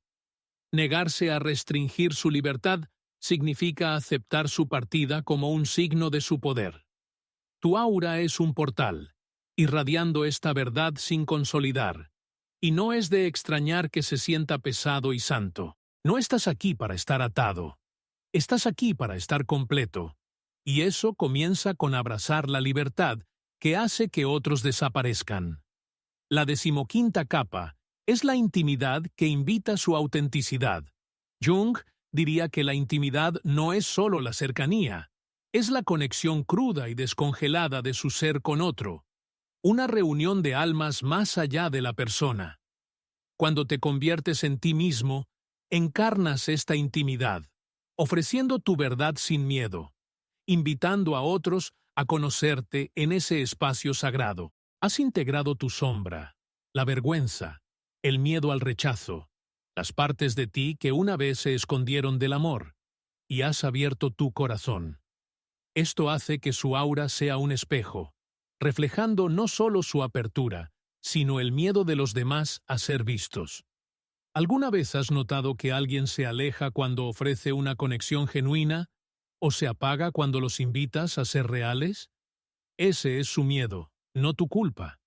Negarse a restringir su libertad significa aceptar su partida como un signo de su poder. Tu aura es un portal, irradiando esta verdad sin consolidar, y no es de extrañar que se sienta pesado y santo. No estás aquí para estar atado, estás aquí para estar completo, y eso comienza con abrazar la libertad que hace que otros desaparezcan. La 15ª capa es la intimidad que invita a su autenticidad. Jung diría que la intimidad no es solo la cercanía, es la conexión cruda y descongelada de su ser con otro, una reunión de almas más allá de la persona. Cuando te conviertes en ti mismo, encarnas esta intimidad, ofreciendo tu verdad sin miedo, invitando a otros a conocerte en ese espacio sagrado. Has integrado tu sombra, la vergüenza, el miedo al rechazo, las partes de ti que una vez se escondieron del amor, y has abierto tu corazón. Esto hace que su aura sea un espejo, reflejando no solo su apertura, sino el miedo de los demás a ser vistos. ¿Alguna vez has notado que alguien se aleja cuando ofrece una conexión genuina o se apaga cuando los invitas a ser reales? Ese es su miedo, no tu culpa,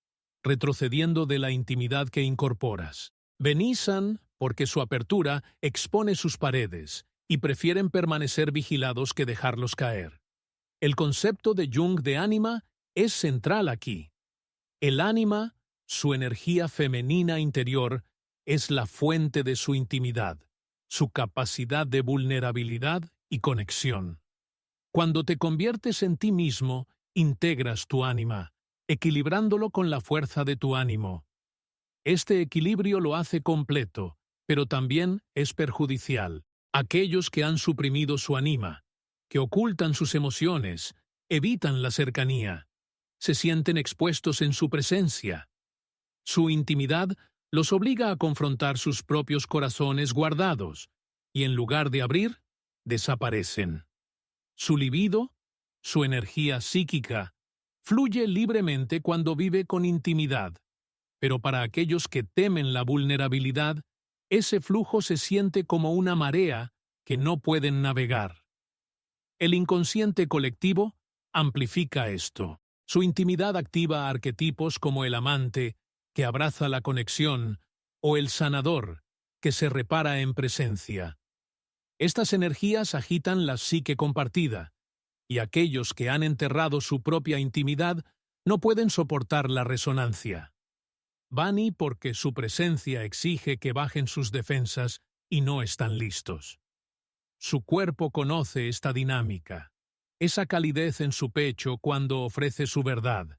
retrocediendo de la intimidad que incorporas. Benizan porque su apertura expone sus paredes y prefieren permanecer vigilados que dejarlos caer. El concepto de Jung de ánima es central aquí. El ánima, su energía femenina interior, es la fuente de su intimidad, su capacidad de vulnerabilidad y conexión. Cuando te conviertes en ti mismo, integras tu ánima, equilibrándolo con la fuerza de tu ánimo. Este equilibrio lo hace completo, pero también es perjudicial. Aquellos que han suprimido su ánima, que ocultan sus emociones, evitan la cercanía, se sienten expuestos en su presencia. Su intimidad los obliga a confrontar sus propios corazones guardados, y en lugar de abrir, desaparecen. Su libido, su energía psíquica, fluye libremente cuando vive con intimidad, pero para aquellos que temen la vulnerabilidad, ese flujo se siente como una marea que no pueden navegar. El inconsciente colectivo amplifica esto. Su intimidad activa arquetipos como el amante, que abraza la conexión, o el sanador, que se repara en presencia. Estas energías agitan la psique compartida, y aquellos que han enterrado su propia intimidad no pueden soportar la resonancia. Vani porque su presencia exige que bajen sus defensas y no están listos. Su cuerpo conoce esta dinámica, esa calidez en su pecho cuando ofrece su verdad,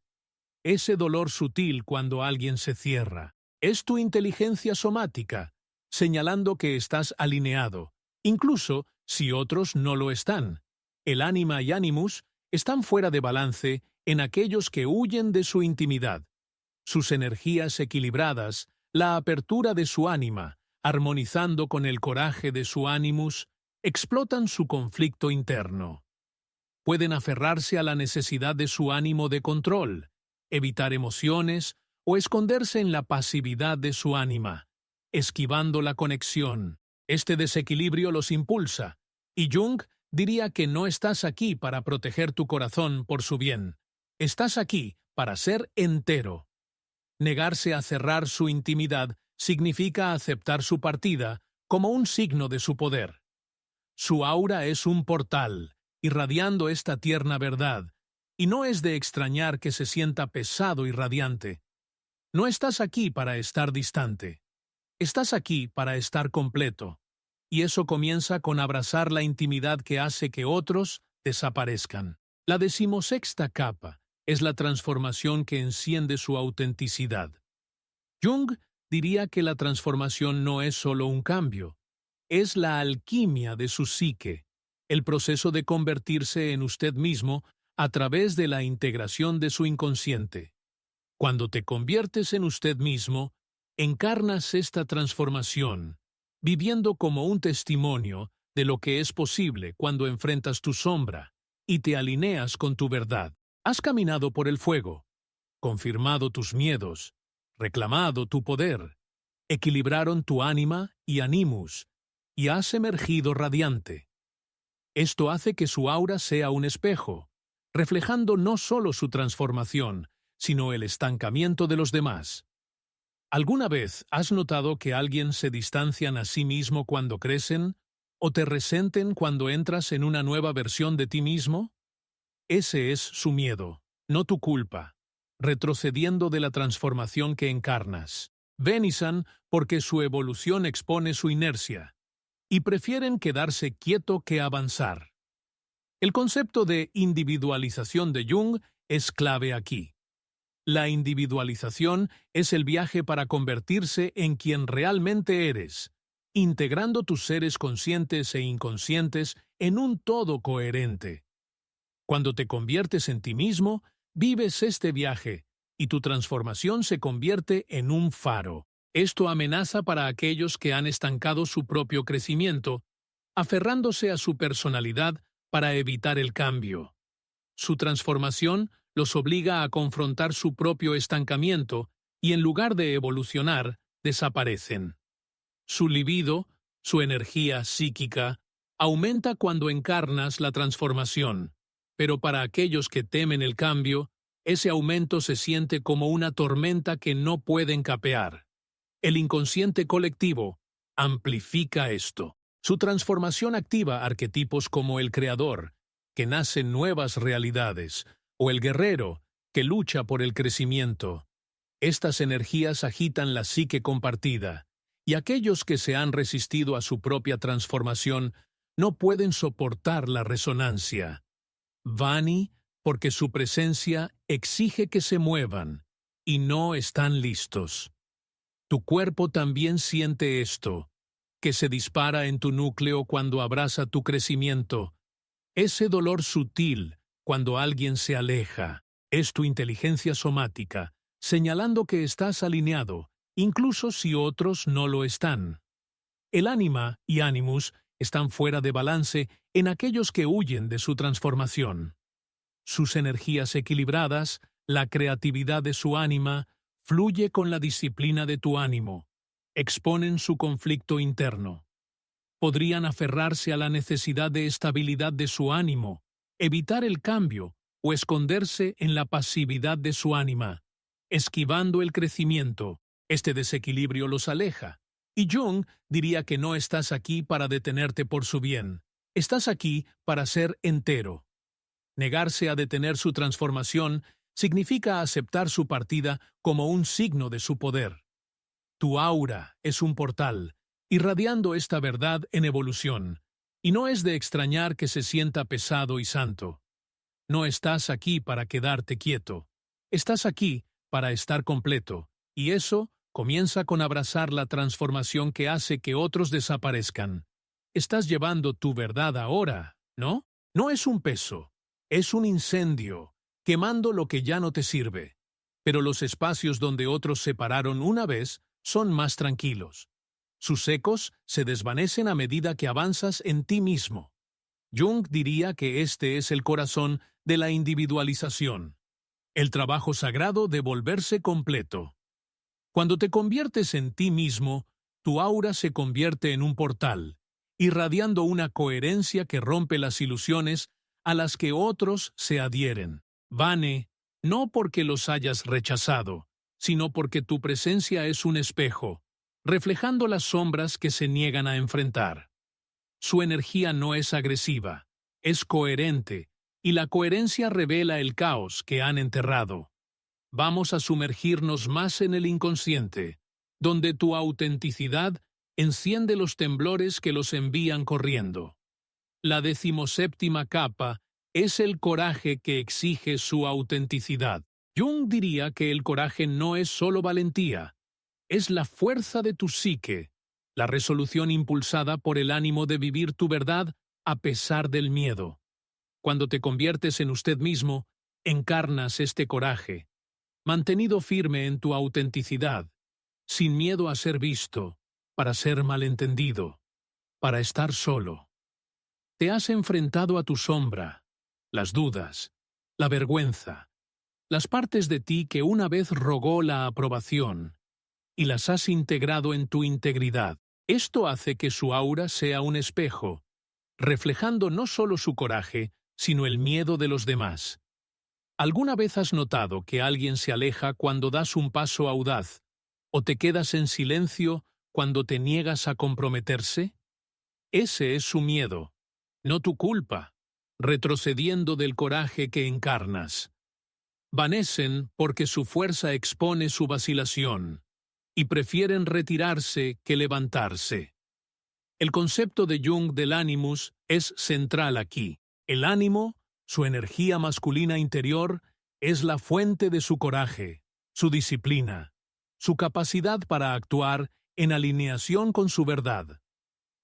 ese dolor sutil cuando alguien se cierra. Es tu inteligencia somática, señalando que estás alineado, incluso si otros no lo están. El ánima y ánimus están fuera de balance en aquellos que huyen de su intimidad. Sus energías equilibradas, la apertura de su ánima, armonizando con el coraje de su ánimus, explotan su conflicto interno. Pueden aferrarse a la necesidad de su ánimo de control, evitar emociones o esconderse en la pasividad de su ánima, esquivando la conexión. Este desequilibrio los impulsa, y Jung diría que no estás aquí para proteger tu corazón por su bien. Estás aquí para ser entero. Negarse a cerrar su intimidad significa aceptar su partida como un signo de su poder. Su aura es un portal, irradiando esta tierna verdad, y no es de extrañar que se sienta pesado y radiante. No estás aquí para estar distante. Estás aquí para estar completo. Y eso comienza con abrazar la intimidad que hace que otros desaparezcan. La 16ª capa es la transformación que enciende su autenticidad. Jung diría que la transformación no es solo un cambio, es la alquimia de su psique, el proceso de convertirse en usted mismo a través de la integración de su inconsciente. Cuando te conviertes en usted mismo, encarnas esta transformación, viviendo como un testimonio de lo que es posible cuando enfrentas tu sombra y te alineas con tu verdad. Has caminado por el fuego, confirmado tus miedos, reclamado tu poder, equilibraron tu ánima y animus, y has emergido radiante. Esto hace que su aura sea un espejo, reflejando no solo su transformación, sino el estancamiento de los demás. ¿Alguna vez has notado que alguien se distancian a sí mismo cuando crecen, o te resenten cuando entras en una nueva versión de ti mismo? Ese es su miedo, no tu culpa, retrocediendo de la transformación que encarnas. Venizan porque su evolución expone su inercia, y prefieren quedarse quieto que avanzar. El concepto de individualización de Jung es clave aquí. La individualización es el viaje para convertirse en quien realmente eres, integrando tus seres conscientes e inconscientes en un todo coherente. Cuando te conviertes en ti mismo, vives este viaje, y tu transformación se convierte en un faro. Esto amenaza para aquellos que han estancado su propio crecimiento, aferrándose a su personalidad para evitar el cambio. Su transformación los obliga a confrontar su propio estancamiento y en lugar de evolucionar, desaparecen. Su libido, su energía psíquica, aumenta cuando encarnas la transformación, pero para aquellos que temen el cambio, ese aumento se siente como una tormenta que no pueden capear. El inconsciente colectivo amplifica esto. Su transformación activa arquetipos como el creador, que nace en nuevas realidades, o el guerrero, que lucha por el crecimiento. Estas energías agitan la psique compartida, y aquellos que se han resistido a su propia transformación no pueden soportar la resonancia. Vani, porque su presencia exige que se muevan, y no están listos. Tu cuerpo también siente esto, que se dispara en tu núcleo cuando abraza tu crecimiento. Ese dolor sutil, cuando alguien se aleja, es tu inteligencia somática, señalando que estás alineado, incluso si otros no lo están. El ánima y ánimus están fuera de balance en aquellos que huyen de su transformación. Sus energías equilibradas, la creatividad de su ánima, fluye con la disciplina de tu ánimo, exponen su conflicto interno. Podrían aferrarse a la necesidad de estabilidad de su ánimo, evitar el cambio o esconderse en la pasividad de su ánima, esquivando el crecimiento. Este desequilibrio los aleja. Y Jung diría que no estás aquí para detenerte por su bien. Estás aquí para ser entero. Negarse a detener su transformación significa aceptar su partida como un signo de su poder. Tu aura es un portal, irradiando esta verdad en evolución, y no es de extrañar que se sienta pesado y santo. No estás aquí para quedarte quieto. Estás aquí para estar completo, y eso comienza con abrazar la transformación que hace que otros desaparezcan. Estás llevando tu verdad ahora, ¿no? No es un peso, es un incendio, quemando lo que ya no te sirve. Pero los espacios donde otros se pararon una vez son más tranquilos. Sus ecos se desvanecen a medida que avanzas en ti mismo. Jung diría que este es el corazón de la individualización, el trabajo sagrado de volverse completo. Cuando te conviertes en ti mismo, tu aura se convierte en un portal, irradiando una coherencia que rompe las ilusiones a las que otros se adhieren. Vane, no porque los hayas rechazado, sino porque tu presencia es un espejo, reflejando las sombras que se niegan a enfrentar. Su energía no es agresiva, es coherente, y la coherencia revela el caos que han enterrado. Vamos a sumergirnos más en el inconsciente, donde tu autenticidad enciende los temblores que los envían corriendo. La 17ª capa es el coraje que exige su autenticidad. Jung diría que el coraje no es solo valentía, es la fuerza de tu psique, la resolución impulsada por el ánimo de vivir tu verdad a pesar del miedo. Cuando te conviertes en usted mismo, encarnas este coraje, mantenido firme en tu autenticidad, sin miedo a ser visto, para ser malentendido, para estar solo. Te has enfrentado a tu sombra, las dudas, la vergüenza, las partes de ti que una vez rogó la aprobación, y las has integrado en tu integridad. Esto hace que su aura sea un espejo, reflejando no solo su coraje, sino el miedo de los demás. ¿Alguna vez has notado que alguien se aleja cuando das un paso audaz, o te quedas en silencio cuando te niegas a comprometerse? Ese es su miedo, no tu culpa, retrocediendo del coraje que encarnas. Vanecen porque su fuerza expone su vacilación, y prefieren retirarse que levantarse. El concepto de Jung del animus es central aquí. El ánimo, su energía masculina interior, es la fuente de su coraje, su disciplina, su capacidad para actuar en alineación con su verdad.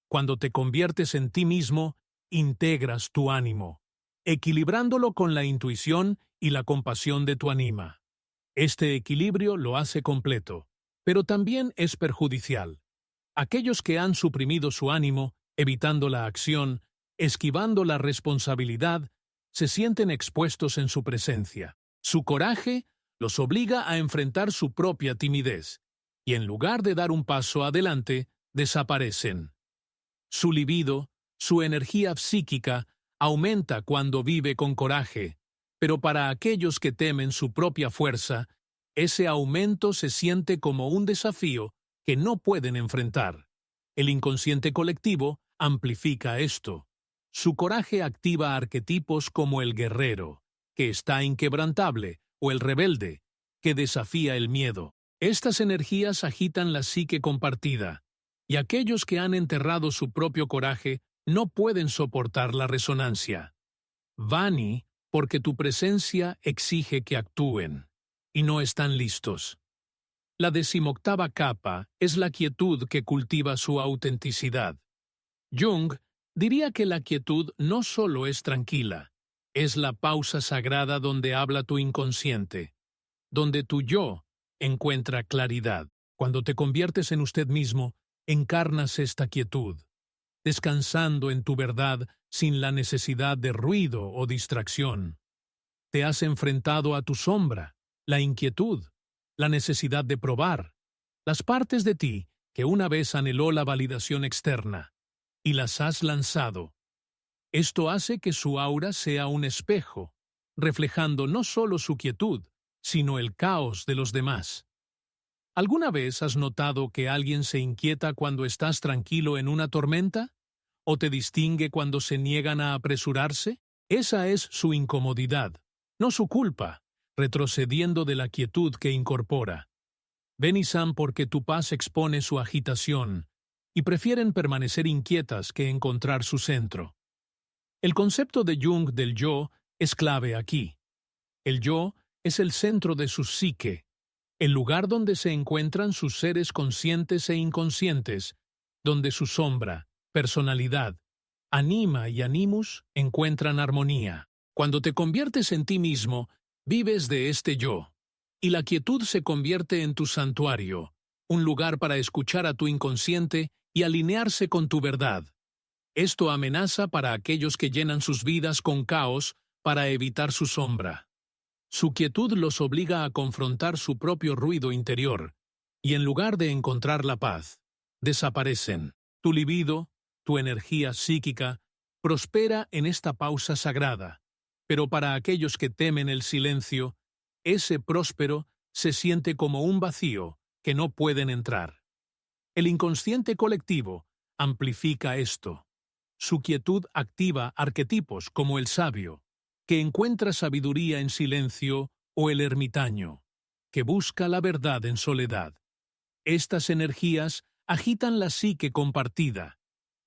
Cuando te conviertes en ti mismo, integras tu ánimo, equilibrándolo con la intuición y la compasión de tu ánima. Este equilibrio lo hace completo, pero también es perjudicial. Aquellos que han suprimido su ánimo, evitando la acción, esquivando la responsabilidad, se sienten expuestos en su presencia. Su coraje los obliga a enfrentar su propia timidez, y en lugar de dar un paso adelante, desaparecen. Su libido, su energía psíquica, aumenta cuando vive con coraje, pero para aquellos que temen su propia fuerza, ese aumento se siente como un desafío que no pueden enfrentar. El inconsciente colectivo amplifica esto. Su coraje activa arquetipos como el guerrero, que está inquebrantable, o el rebelde, que desafía el miedo. Estas energías agitan la psique compartida, y aquellos que han enterrado su propio coraje no pueden soportar la resonancia. Vani, porque tu presencia exige que actúen, y no están listos. La 18ª capa es la quietud que cultiva su autenticidad. Jung diría que la quietud no solo es tranquila, es la pausa sagrada donde habla tu inconsciente, donde tu yo encuentra claridad. Cuando te conviertes en usted mismo, encarnas esta quietud, descansando en tu verdad sin la necesidad de ruido o distracción. Te has enfrentado a tu sombra, la inquietud, la necesidad de probar, las partes de ti que una vez anheló la validación externa. y las has lanzado. Esto hace que su aura sea un espejo, reflejando no solo su quietud, sino el caos de los demás. ¿Alguna vez has notado que alguien se inquieta cuando estás tranquilo en una tormenta? ¿O te distingue cuando se niegan a apresurarse? Esa es su incomodidad, no su culpa, retrocediendo de la quietud que incorpora. Ven y Sam porque tu paz expone su agitación, y prefieren permanecer inquietas que encontrar su centro. El concepto de Jung del yo es clave aquí. El yo es el centro de su psique, el lugar donde se encuentran sus seres conscientes e inconscientes, donde su sombra, personalidad, anima y animus encuentran armonía. Cuando te conviertes en ti mismo, vives de este yo, y la quietud se convierte en tu santuario, un lugar para escuchar a tu inconsciente y alinearse con tu verdad. Esto amenaza para aquellos que llenan sus vidas con caos para evitar su sombra. Su quietud los obliga a confrontar su propio ruido interior, y en lugar de encontrar la paz, desaparecen. Tu libido, tu energía psíquica, prospera en esta pausa sagrada, pero para aquellos que temen el silencio, ese próspero se siente como un vacío que no pueden entrar. El inconsciente colectivo amplifica esto. Su quietud activa arquetipos como el sabio, que encuentra sabiduría en silencio, o el ermitaño, que busca la verdad en soledad. Estas energías agitan la psique compartida,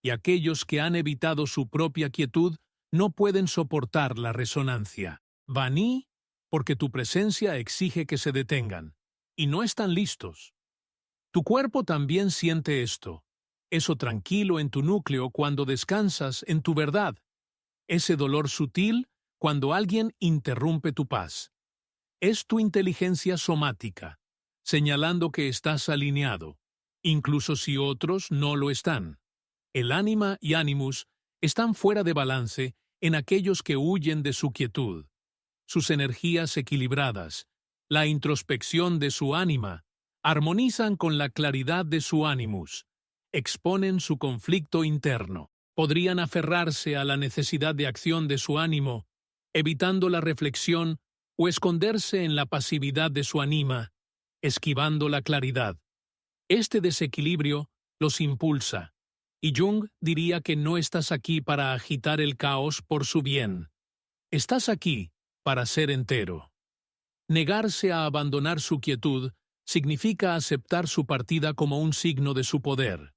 y aquellos que han evitado su propia quietud no pueden soportar la resonancia. Vani, porque tu presencia exige que se detengan, y no están listos. Tu cuerpo también siente esto, eso tranquilo en tu núcleo cuando descansas en tu verdad, ese dolor sutil cuando alguien interrumpe tu paz. Es tu inteligencia somática, señalando que estás alineado, incluso si otros no lo están. El ánima y animus están fuera de balance en aquellos que huyen de su quietud. Sus energías equilibradas, la introspección de su ánima, armonizan con la claridad de su animus, exponen su conflicto interno. Podrían aferrarse a la necesidad de acción de su ánimo, evitando la reflexión, o esconderse en la pasividad de su anima, esquivando la claridad. Este desequilibrio los impulsa, y Jung diría que no estás aquí para agitar el caos por su bien. Estás aquí para ser entero. Negarse a abandonar su quietud significa aceptar su partida como un signo de su poder.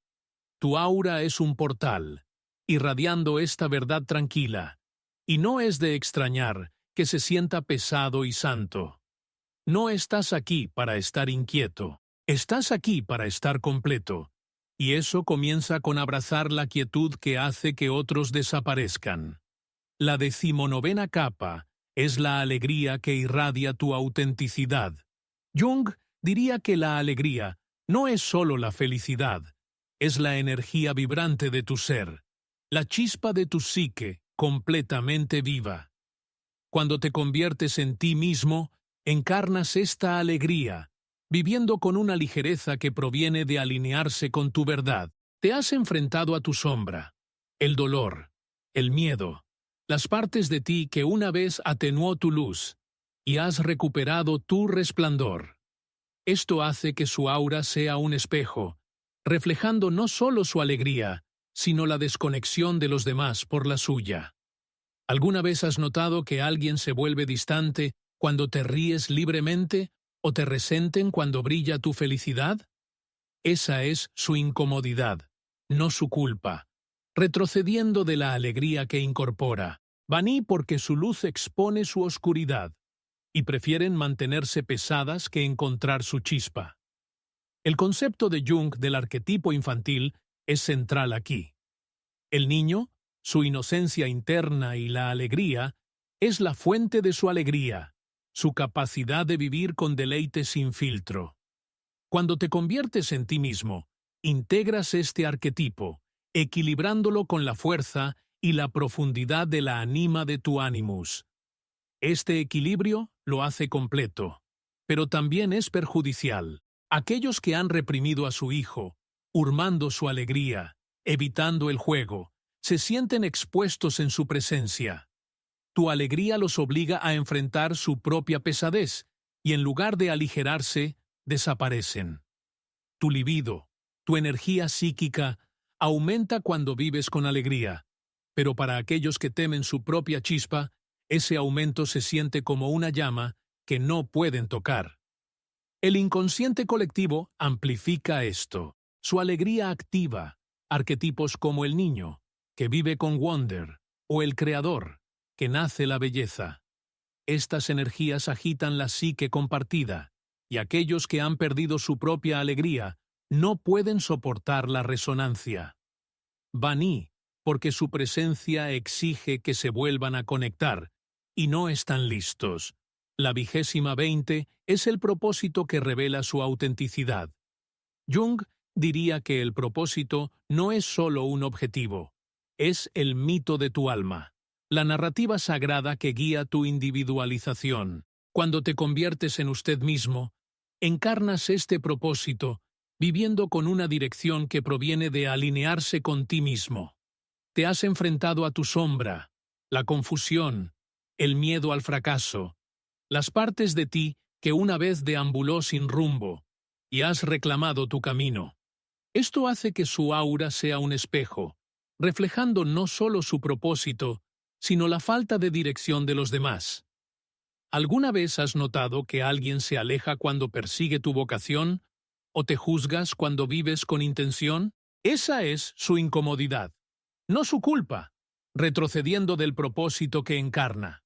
Tu aura es un portal, irradiando esta verdad tranquila, y no es de extrañar que se sienta pesado y santo. No estás aquí para estar inquieto, estás aquí para estar completo, y eso comienza con abrazar la quietud que hace que otros desaparezcan. La 19ª capa es la alegría que irradia tu autenticidad. Jung diría que la alegría no es solo la felicidad, es la energía vibrante de tu ser, la chispa de tu psique completamente viva. Cuando te conviertes en ti mismo, encarnas esta alegría, viviendo con una ligereza que proviene de alinearse con tu verdad. Te has enfrentado a tu sombra, el dolor, el miedo, las partes de ti que una vez atenuó tu luz, y has recuperado tu resplandor. Esto hace que su aura sea un espejo, reflejando no solo su alegría, sino la desconexión de los demás por la suya. ¿Alguna vez has notado que alguien se vuelve distante cuando te ríes libremente o te resenten cuando brilla tu felicidad? Esa es su incomodidad, no su culpa, retrocediendo de la alegría que incorpora. Vani porque su luz expone su oscuridad, y prefieren mantenerse pesadas que encontrar su chispa. El concepto de Jung del arquetipo infantil es central aquí. El niño, su inocencia interna y la alegría, es la fuente de su alegría, su capacidad de vivir con deleite sin filtro. Cuando te conviertes en ti mismo, integras este arquetipo, equilibrándolo con la fuerza y la profundidad de la anima de tu animus. Este equilibrio lo hace completo, pero también es perjudicial. Aquellos que han reprimido a su hijo, hurmando su alegría, evitando el juego, se sienten expuestos en su presencia. Tu alegría los obliga a enfrentar su propia pesadez, y en lugar de aligerarse, desaparecen. Tu libido, tu energía psíquica, aumenta cuando vives con alegría, pero para aquellos que temen su propia chispa, ese aumento se siente como una llama que no pueden tocar. El inconsciente colectivo amplifica esto. Su alegría activa arquetipos como el niño, que vive con Wonder, o el creador, que nace la belleza. Estas energías agitan la psique compartida, y aquellos que han perdido su propia alegría no pueden soportar la resonancia. Vani, porque su presencia exige que se vuelvan a conectar, y no están listos. La 20ª es el propósito que revela su autenticidad. Jung diría que el propósito no es solo un objetivo, es el mito de tu alma, la narrativa sagrada que guía tu individualización. Cuando te conviertes en usted mismo, encarnas este propósito, viviendo con una dirección que proviene de alinearse con ti mismo. Te has enfrentado a tu sombra, la confusión, el miedo al fracaso, las partes de ti que una vez deambuló sin rumbo, y has reclamado tu camino. Esto hace que su aura sea un espejo, reflejando no solo su propósito, sino la falta de dirección de los demás. ¿Alguna vez has notado que alguien se aleja cuando persigue tu vocación? ¿O te juzgas cuando vives con intención? Esa es su incomodidad, no su culpa, retrocediendo del propósito que encarna.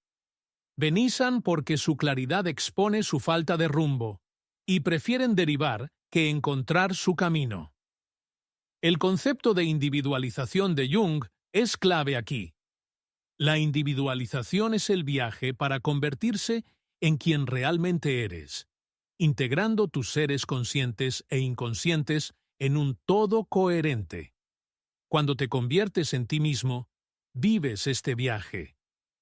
Venisan porque su claridad expone su falta de rumbo, y prefieren derivar que encontrar su camino. El concepto de individualización de Jung es clave aquí. La individualización es el viaje para convertirse en quien realmente eres, integrando tus seres conscientes e inconscientes en un todo coherente. Cuando te conviertes en ti mismo, vives este viaje,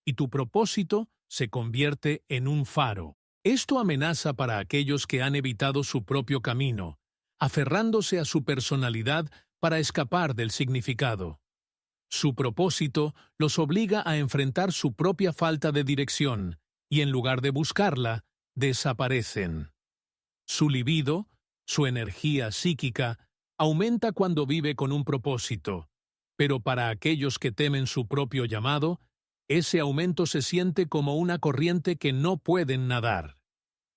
y tu propósito se convierte en un faro. Esto amenaza para aquellos que han evitado su propio camino, aferrándose a su personalidad para escapar del significado. Su propósito los obliga a enfrentar su propia falta de dirección, y en lugar de buscarla, desaparecen. Su libido, su energía psíquica, aumenta cuando vive con un propósito, pero para aquellos que temen su propio llamado, ese aumento se siente como una corriente que no pueden nadar.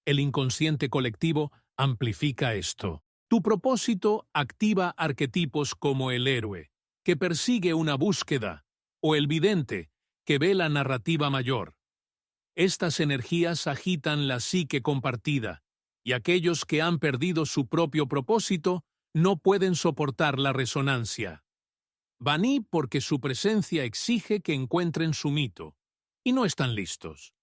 El inconsciente colectivo amplifica esto. Tu propósito activa arquetipos como el héroe, que persigue una búsqueda, o el vidente, que ve la narrativa mayor. Estas energías agitan la psique compartida, y aquellos que han perdido su propio propósito no pueden soportar la resonancia. Vani porque su presencia exige que encuentren su mito, y no están listos.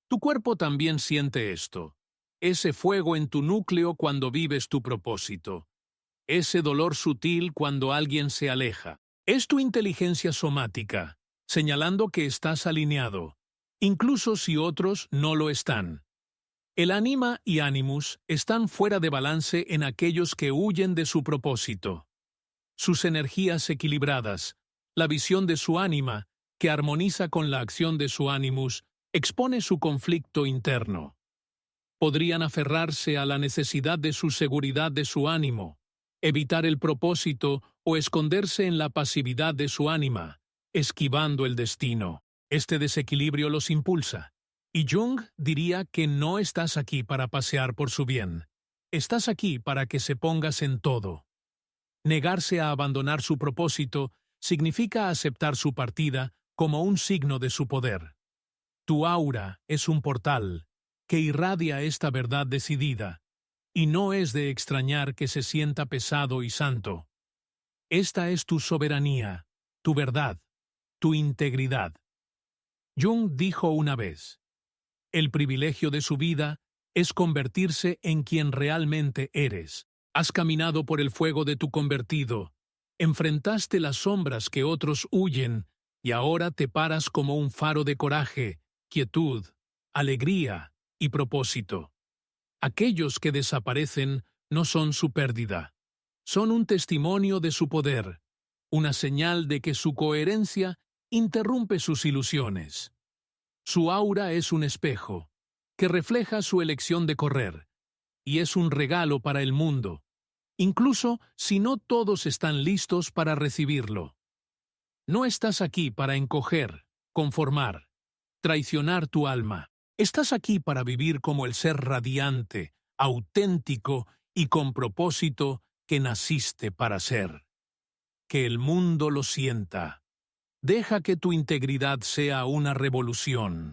Tu cuerpo también siente esto, ese fuego en tu núcleo cuando vives tu propósito, ese dolor sutil cuando alguien se aleja. Es tu inteligencia somática, señalando que estás alineado, incluso si otros no lo están. El ánima y ánimus están fuera de balance en aquellos que huyen de su propósito. Sus energías equilibradas, la visión de su ánima, que armoniza con la acción de su ánimus, expone su conflicto interno. Podrían aferrarse a la necesidad de su seguridad de su ánimo, evitar el propósito o esconderse en la pasividad de su ánima, esquivando el destino. Este desequilibrio los impulsa. Y Jung diría que no estás aquí para pasear por su bien. Estás aquí para que se pongas en todo. Negarse a abandonar su propósito significa aceptar su partida como un signo de su poder. Tu aura es un portal que irradia esta verdad decidida, y no es de extrañar que se sienta pesado y santo. Esta es tu soberanía, tu verdad, tu integridad. Jung dijo una vez, el privilegio de su vida es convertirse en quien realmente eres. Has caminado por el fuego de tu convertido, enfrentaste las sombras que otros huyen, y ahora te paras como un faro de coraje, quietud, alegría y propósito. Aquellos que desaparecen no son su pérdida, son un testimonio de su poder, una señal de que su coherencia interrumpe sus ilusiones. Su aura es un espejo, que refleja su elección de correr, y es un regalo para el mundo, incluso si no todos están listos para recibirlo. No estás aquí para encoger, conformar, traicionar tu alma. Estás aquí para vivir como el ser radiante, auténtico y con propósito que naciste para ser. Que el mundo lo sienta. Deja que tu integridad sea una revolución.